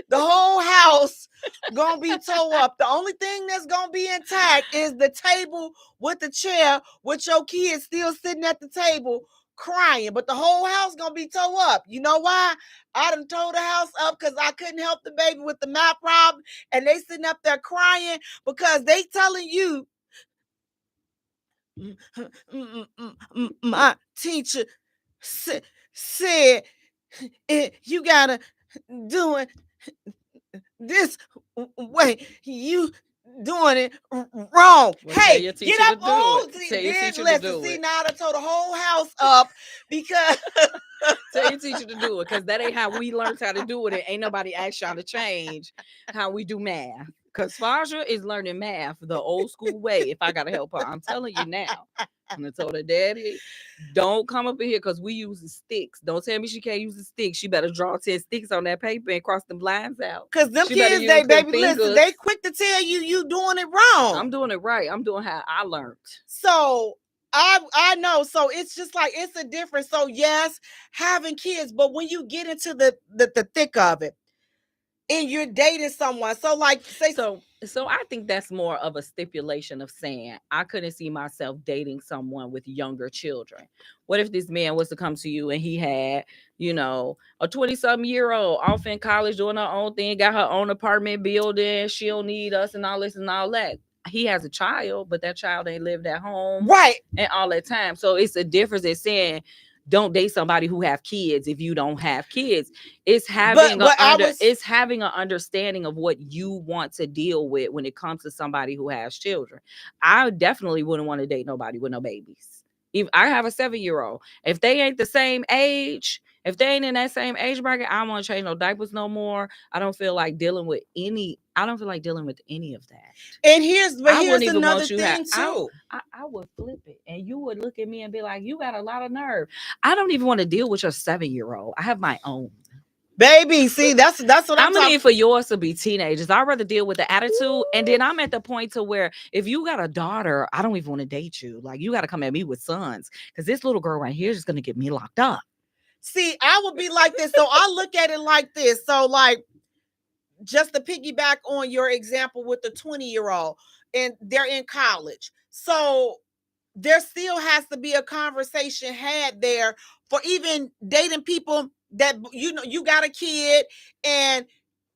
The whole house gonna be tore up. The only thing that's gonna be intact is the table with the chair with your kids still sitting at the table crying. But the whole house gonna be tore up. You know why? I done tore the house up because I couldn't help the baby with the math problem, and they sitting up there crying because they telling you, my teacher said you gotta do it this way. You doing it wrong. Well, tell Hey, your get teacher up to do on. it. See, Tell your then teacher to listen. do See, it. now I told the whole house up because Tell your teacher to do it, because that ain't how we learned how to do it. And ain't nobody asked y'all to change how we do math. Because Faja is learning math the old school way. If I gotta help her, I'm telling you now. And I told her, Daddy, don't come up in here because we use the sticks. Don't tell me she can't use the sticks. She better draw 10 sticks on that paper and cross them lines out. because them She better kids, use they them baby, listen, fingers. they quick to tell you doing it wrong. I'm doing it right. I'm doing how I learned. So I know. So it's just like it's a difference. So yes, having kids, but when you get into the thick of it and you're dating someone, so like say So I think that's more of a stipulation of saying I couldn't see myself dating someone with younger children. What if this man was to come to you and he had, a 20-something-year-old off in college doing her own thing, got her own apartment building, she don't need us and all this and all that. He has a child, but that child ain't lived at home right. and all that time. So it's a difference in saying don't date somebody who have kids if you don't have kids. It's having it's having an understanding of what you want to deal with when it comes to somebody who has children. I definitely wouldn't want to date nobody with no babies. If I have a 7-year-old, if they ain't the same age, if they ain't in that same age bracket, I don't want to change no diapers no more. I don't feel like dealing with any of that. And here's another thing too. I would flip it and you would look at me and be like, you got a lot of nerve. I don't even want to deal with your 7-year-old. I have my own. Baby, see, that's what I'm talking. Need for yours to be teenagers. I'd rather deal with the attitude. And then I'm at the point to where if you got a daughter, I don't even want to date you. Like, you got to come at me with sons, because this little girl right here is going to get me locked up. See, I would be like this. So I look at it like this. So like, just to piggyback on your example with the 20-year-old, and they're in college. So there still has to be a conversation had there for even dating people that, you got a kid and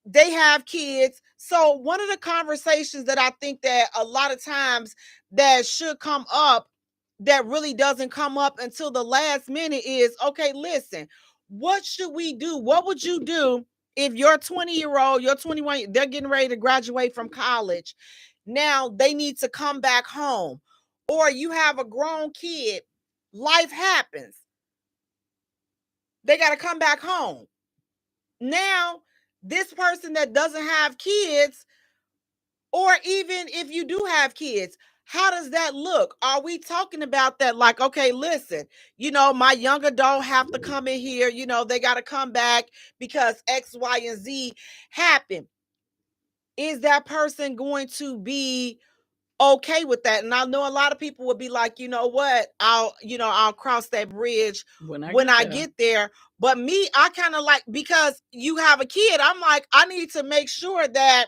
they have kids. So one of the conversations that I think that a lot of times that should come up that really doesn't come up until the last minute is, okay, listen, what should we do? What would you do if your 20-year-old, your 21, they're getting ready to graduate from college? Now they need to come back home. Or you have a grown kid, life happens. They got to come back home. Now, this person that doesn't have kids, or even if you do have kids, how does that look? Are we talking about that? Like, okay, listen, my young adult have to come in here, they got to come back because X, Y, and Z happen. Is that person going to be okay with that? And I know a lot of people would be like, you know what, I'll cross that bridge when I get there. But me, I kind of like, because you have a kid, I'm like, I need to make sure that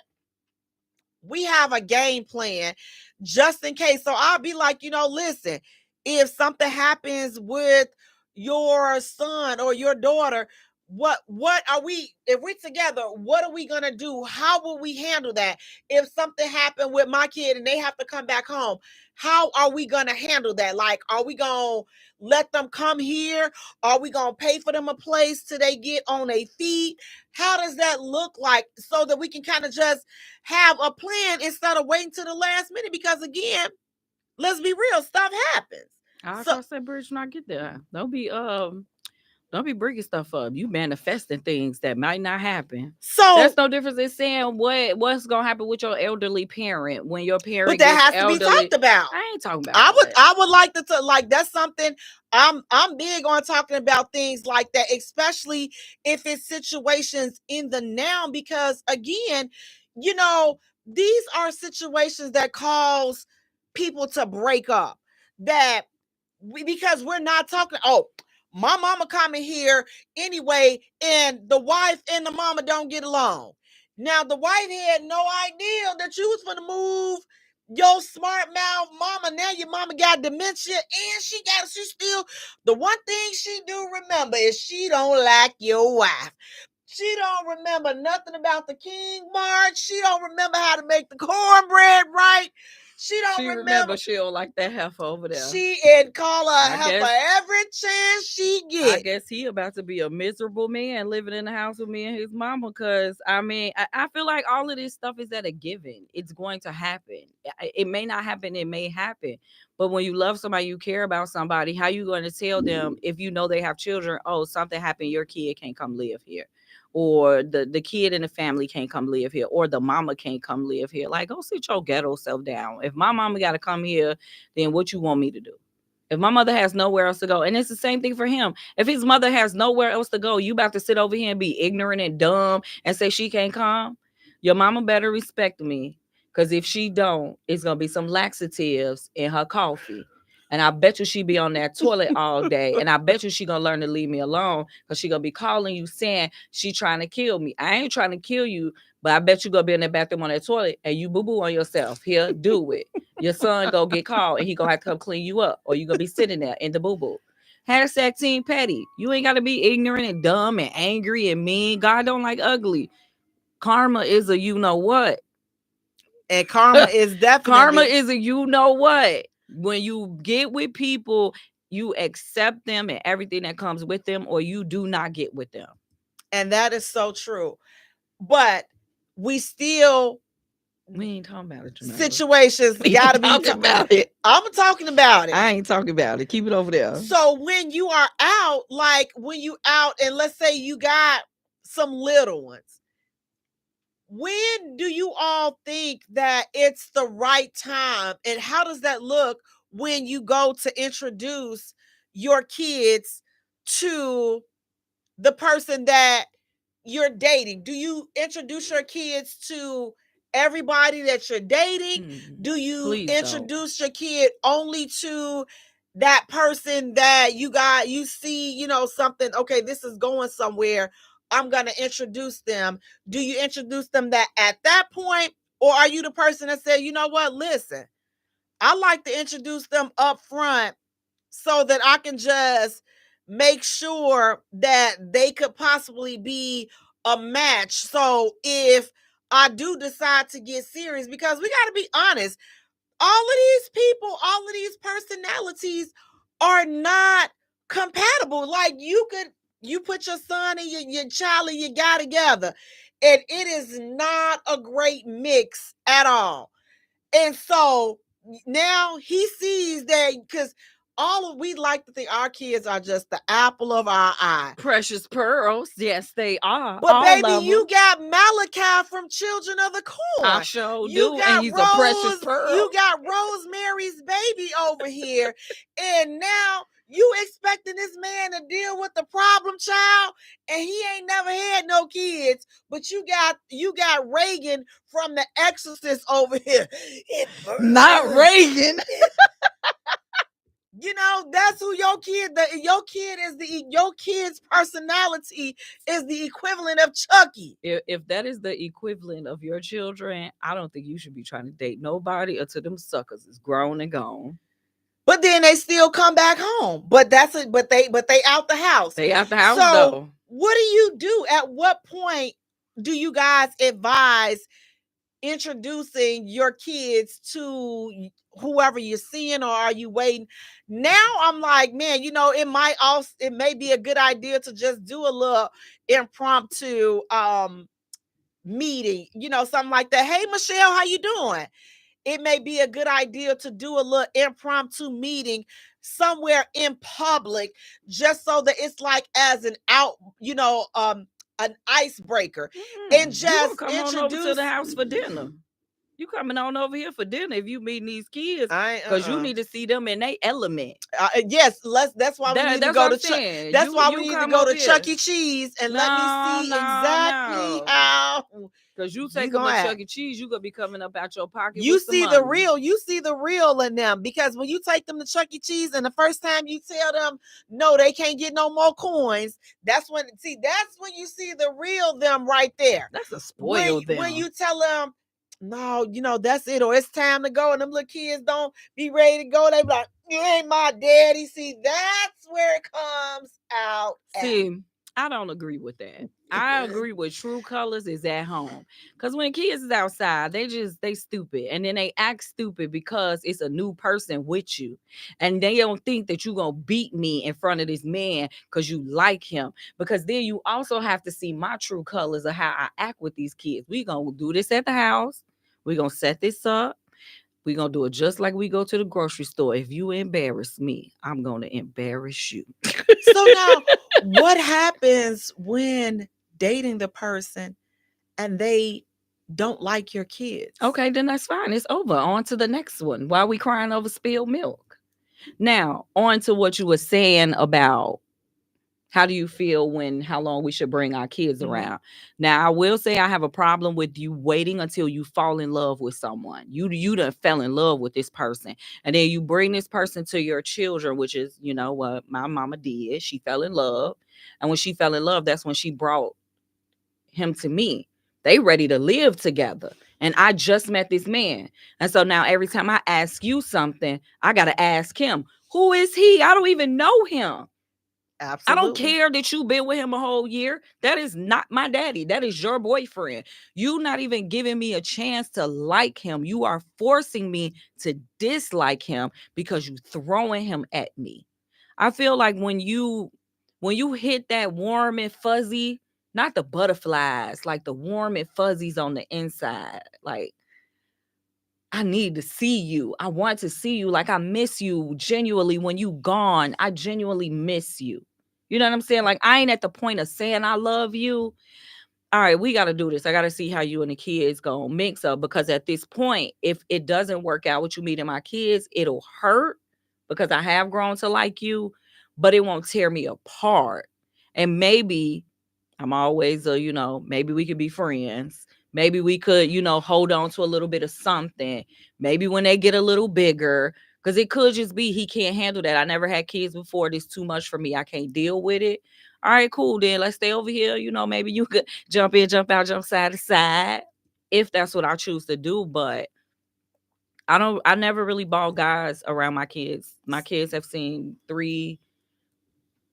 we have a game plan just in case. So I'll be like, listen, if something happens with your son or your daughter, what are we, if we're together, what are we going to do? How will we handle that? If something happened with my kid and they have to come back home, how are we going to handle that? Like, are we going to let them come here? Are we going to pay for them a place till they get on their feet? How does that look like, so that we can kind of just have a plan instead of waiting to the last minute? Because again, let's be real, stuff happens. I'll cross that bridge when I get there. Don't be bringing stuff up. You manifesting things that might not happen. So that's no difference in saying what's gonna happen with your elderly parent when your parent. But that has elderly. To be talked about. I ain't talking about. I would like to like, that's something I'm big on, talking about things like that, especially if it's situations in the now, because again, these are situations that cause people to break up. Because we're not talking. My mama coming here anyway, and the wife and the mama don't get along. Now, the wife had no idea that you was gonna move your smart mouth mama. Now your mama got dementia, and she still, the one thing she do remember is she don't like your wife. She don't remember nothing about the King March. She don't remember how to make the cornbread right. She remember she don't like that heifer over there. She and call her heifer every chance she I get. guess he about to be a miserable man living in the house with me and his mama. Because I feel like all of this stuff is at a given. It's going to happen. It may not happen. It may happen. But when you love somebody, you care about somebody, how you going to tell them if you know they have children? Oh, something happened. Your kid can't come live here, or the kid in the family can't come live here, or the mama can't come live here. Like, go sit your ghetto self down. If my mama got to come here, then what you want me to do? If my mother has nowhere else to go, and it's the same thing for him. If his mother has nowhere else to go, you about to sit over here and be ignorant and dumb and say she can't come? Your mama better respect me, because if she don't, it's going to be some laxatives in her coffee. And I bet you she be on that toilet all day. And I bet you she going to learn to leave me alone, because she going to be calling you saying she trying to kill me. I ain't trying to kill you, but I bet you going to be in the bathroom on that toilet and you boo-boo on yourself. Here, do it. Your son go get called and he gonna have to come clean you up, or you gonna be sitting there in the boo-boo. Hashtag Team Petty. You ain't gotta be ignorant and dumb and angry and mean. God don't like ugly. Karma is a you know what. And karma is definitely a you know what. When you get with people, you accept them and everything that comes with them, or you do not get with them. And that is so true. But we still ain't talking about it. Situations gotta be talking about it. I'm talking about it. I ain't talking about it. Keep it over there. So when you are out, like when you out, and let's say you got some little ones, when do you all think that it's the right time, and how does that look when you go to introduce your kids to the person that you're dating? Do you introduce your kids to everybody that you're dating? Do you introduce your kid only to that person that you see, something, okay, this is going somewhere, I'm going to introduce them? Do you introduce them that at that point, or are you the person that said, you know what, listen, I like to introduce them up front so that I can just make sure that they could possibly be a match? So if I do decide to get serious, because we got to be honest, all of these people, all of these personalities are not compatible. Like you put your son and your child and your guy together, and it is not a great mix at all. And so now he sees that, because we like to think our kids are just the apple of our eye. Precious pearls. Yes, they are. But all baby, you got Malachi from Children of the Corn. I sure do. And he's a precious pearl. You got Rosemary's Baby over here. And now you expecting this man to deal with the problem child, and he ain't never had no kids. But you got Reagan from The Exorcist over here. Not Reagan. That's who your kid's personality is the equivalent of Chucky. If that is the equivalent of your children, I don't think you should be trying to date nobody until them suckers is grown and gone. But then they still come back home. But that's it. But they out the house. They out the house so though. What do you do? At what point do you guys advise introducing your kids to whoever you're seeing, or are you waiting? Now I'm like, man, it may be a good idea to just do a little impromptu meeting, something like that. Hey, Michelle, how you doing? It may be a good idea to do a little impromptu meeting somewhere in public, just so that it's like as an an icebreaker. And just come on over to the house for dinner. You coming on over here for dinner if you meeting these kids, because you need to see them in their element. Yes, that's why we need to go to. That's why we need to go to Chuck E. Cheese and let me see exactly how. Because you take them to Chuck E. Cheese, you gonna be coming up out your pocket. You see the real. You see the real in them, because when you take them to Chuck E. Cheese and the first time you tell them no, they can't get no more coins. That's when you see the real them right there. That's a spoiled them. When you tell them, no, that's it, or it's time to go, and them little kids don't be ready to go, they be like, you ain't my daddy. See, that's where it comes out. See, I don't agree with that. I agree with true colors is at home. Cause when kids is outside, they stupid. And then they act stupid because it's a new person with you. And they don't think that you gonna beat me in front of this man because you like him. Because then you also have to see my true colors of how I act with these kids. We gonna do this at the house. We gonna set this up. We gonna do it just like we go to the grocery store. If you embarrass me, I'm gonna embarrass you. So now, what happens when dating the person and they don't like your kids? Okay, then that's fine. It's over. On to the next one. Why we crying over spilled milk? Now, on to what you were saying about how do you feel how long we should bring our kids around. Now, I will say I have a problem with you waiting until you fall in love with someone. You done fell in love with this person. And then you bring this person to your children, which is, what my mama did. She fell in love. And when she fell in love, that's when she brought him to me. They ready to live together. And I just met this man. And so now every time I ask you something, I got to ask him, who is he? I don't even know him. Absolutely. I don't care that you've been with him a whole year. That is not my daddy. That is your boyfriend. You not even giving me a chance to like him. You are forcing me to dislike him because you throwing him at me. I feel like when you hit that warm and fuzzy, not the butterflies, like the warm and fuzzies on the inside, like I need to see you. I want to see you. Like I miss you genuinely when you gone. I genuinely miss you. You know what I'm saying? Like I ain't at the point of saying I love you. All right, we got to do this. I got to see how you and the kids go mix up because at this point, if it doesn't work out with you meeting my kids, it'll hurt because I have grown to like you, but it won't tear me apart. And maybe I'm always maybe we could be friends. Maybe we could, hold on to a little bit of something. Maybe when they get a little bigger, because it could just be he can't handle that. I never had kids before. This too much for me. I can't deal with it. All right, cool. Then let's stay over here. Maybe you could jump in, jump out, jump side to side if that's what I choose to do. But I never really ball guys around my kids. My kids have seen 3,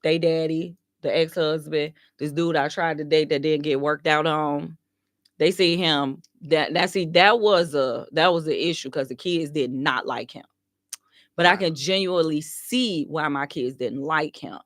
they daddy, the ex-husband, this dude I tried to date that didn't get worked out on. They see him. That was an issue because the kids did not like him. But I can genuinely see why my kids didn't like him.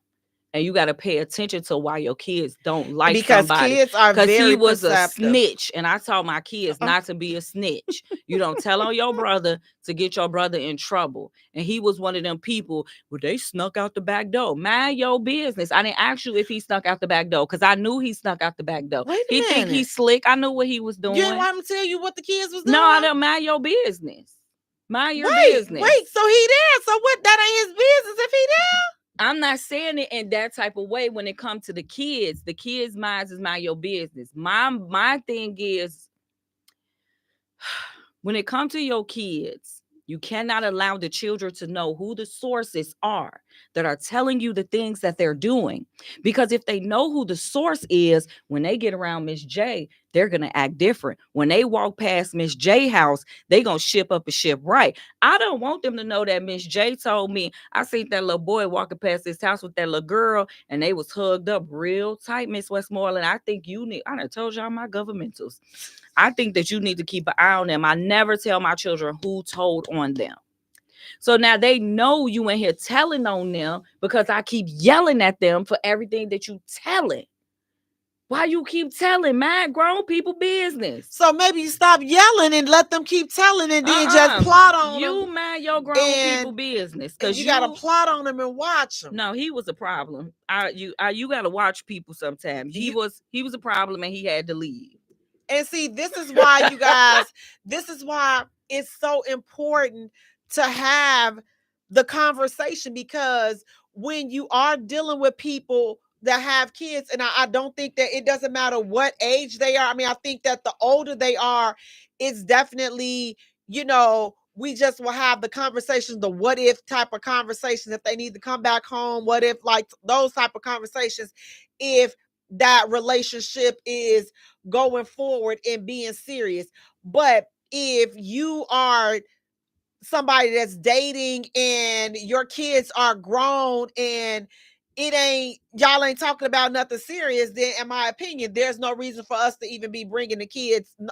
And you got to pay attention to why your kids don't like because somebody. Kids are very he was perceptive. A snitch. And I taught my kids not to be a snitch. You don't tell on your brother to get your brother in trouble. And he was one of them people where they snuck out the back door. Mind your business. I didn't ask you if he snuck out the back door because I knew he snuck out the back door. Wait a he minute. think he's slick. I knew what he was doing. You didn't want him to tell you what the kids was doing? No, I don't. Mind your business. Mind your business. Wait, so he there. So what? That ain't his business if he there? I'm not saying it in that type of way when it comes to the kids. The kids' minds is mind your business. My thing is, when it comes to your kids, you cannot allow the children to know who the sources are that are telling you the things that they're doing. Because if they know who the source is, when they get around Miss J, they're going to act different. When they walk past Miss J house, they going to ship up and ship right. I don't want them to know that Miss J told me, I seen that little boy walking past this house with that little girl and they was hugged up real tight, Miss Westmoreland. I think I done told y'all my governmentals. I think that you need to keep an eye on them. I never tell my children who told on them. So now they know you in here telling on them because I keep yelling at them for everything that you telling. Why you keep telling? Mind grown people business. So maybe you stop yelling and let them keep telling and then just plot on them. You mind your grown people business. Because you got to plot on them and watch them. No, he was a problem. You got to watch people sometimes. He was a problem and he had to leave. And see, this is why, you guys, this is why it's so important to have the conversation, because when you are dealing with people that have kids, and I don't think that it doesn't matter what age they are. I mean, I think that the older they are, it's definitely, we just will have the conversations, the what if type of conversations, if they need to come back home, what if, like those type of conversations, if that relationship is going forward and being serious. But if you are somebody that's dating and your kids are grown and y'all ain't talking about nothing serious, then in my opinion, there's no reason for us to even be bringing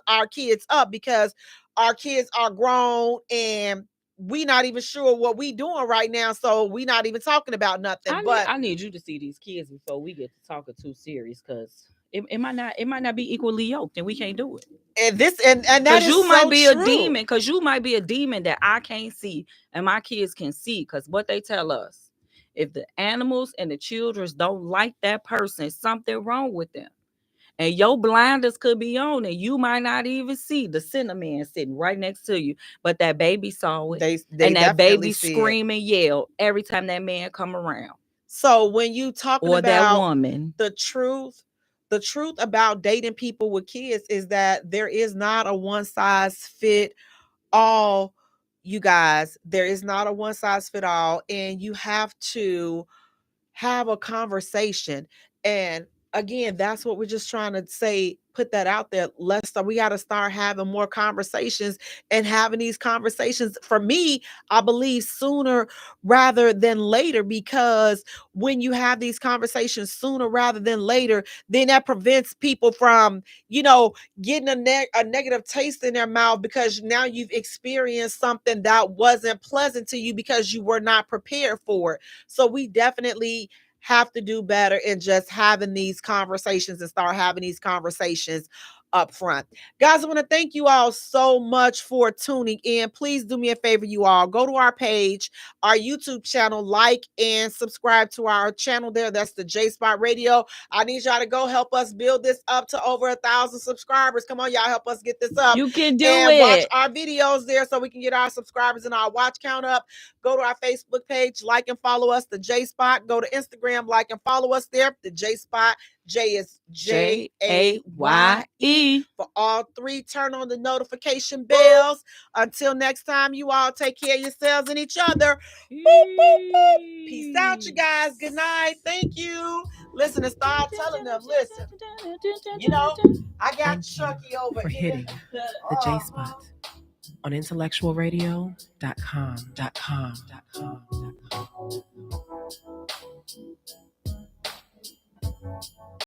our kids up, because our kids are grown and we not even sure what we doing right now. So we not even talking about nothing. I need you to see these kids before we get to talking too serious, because it might not be equally yoked, and we can't do it. And that is you might be true. a demon, because you might be a demon that I can't see and my kids can see, because what they tell us, if the animals and the children don't like that person, something wrong with them. And your blinders could be on and you might not even see the cinnamon sitting right next to you, but that baby saw it. They and that baby see scream and yell every time that man come around. So when you talking or about that woman, the truth about dating people with kids is that there is not a one size fit all, you guys. There is not a one size fit all, and you have to have a conversation. And again, that's what we're just trying to say, put that out there. We got to start having more conversations, and having these conversations, for me, I believe sooner rather than later, because when you have these conversations sooner rather than later, then that prevents people from, getting a negative taste in their mouth, because now you've experienced something that wasn't pleasant to you because you were not prepared for it. So we definitely have to do better in just having these conversations, and start having these conversations up front. Guys, I want to thank you all so much for tuning in. Please do me a favor, you all. Go to our page, our YouTube channel, like and subscribe to our channel there. That's the J Spot Radio. I need y'all to go help us build this up to over 1,000 subscribers. Come on, y'all, help us get this up. You can do and it. Watch our videos there so we can get our subscribers and our watch count up. Go to our Facebook page, like and follow us, the J Spot. Go to Instagram, like and follow us there, the J Spot. Jay is Jaye. For all three, turn on the notification bells. Until next time, you all take care of yourselves and each other. Boop, boop, boop. Peace out, you guys. Good night. Thank you. Listen, and start telling them, listen, I got Chucky over for here. hitting the J Spot on IntellectualRadio.com.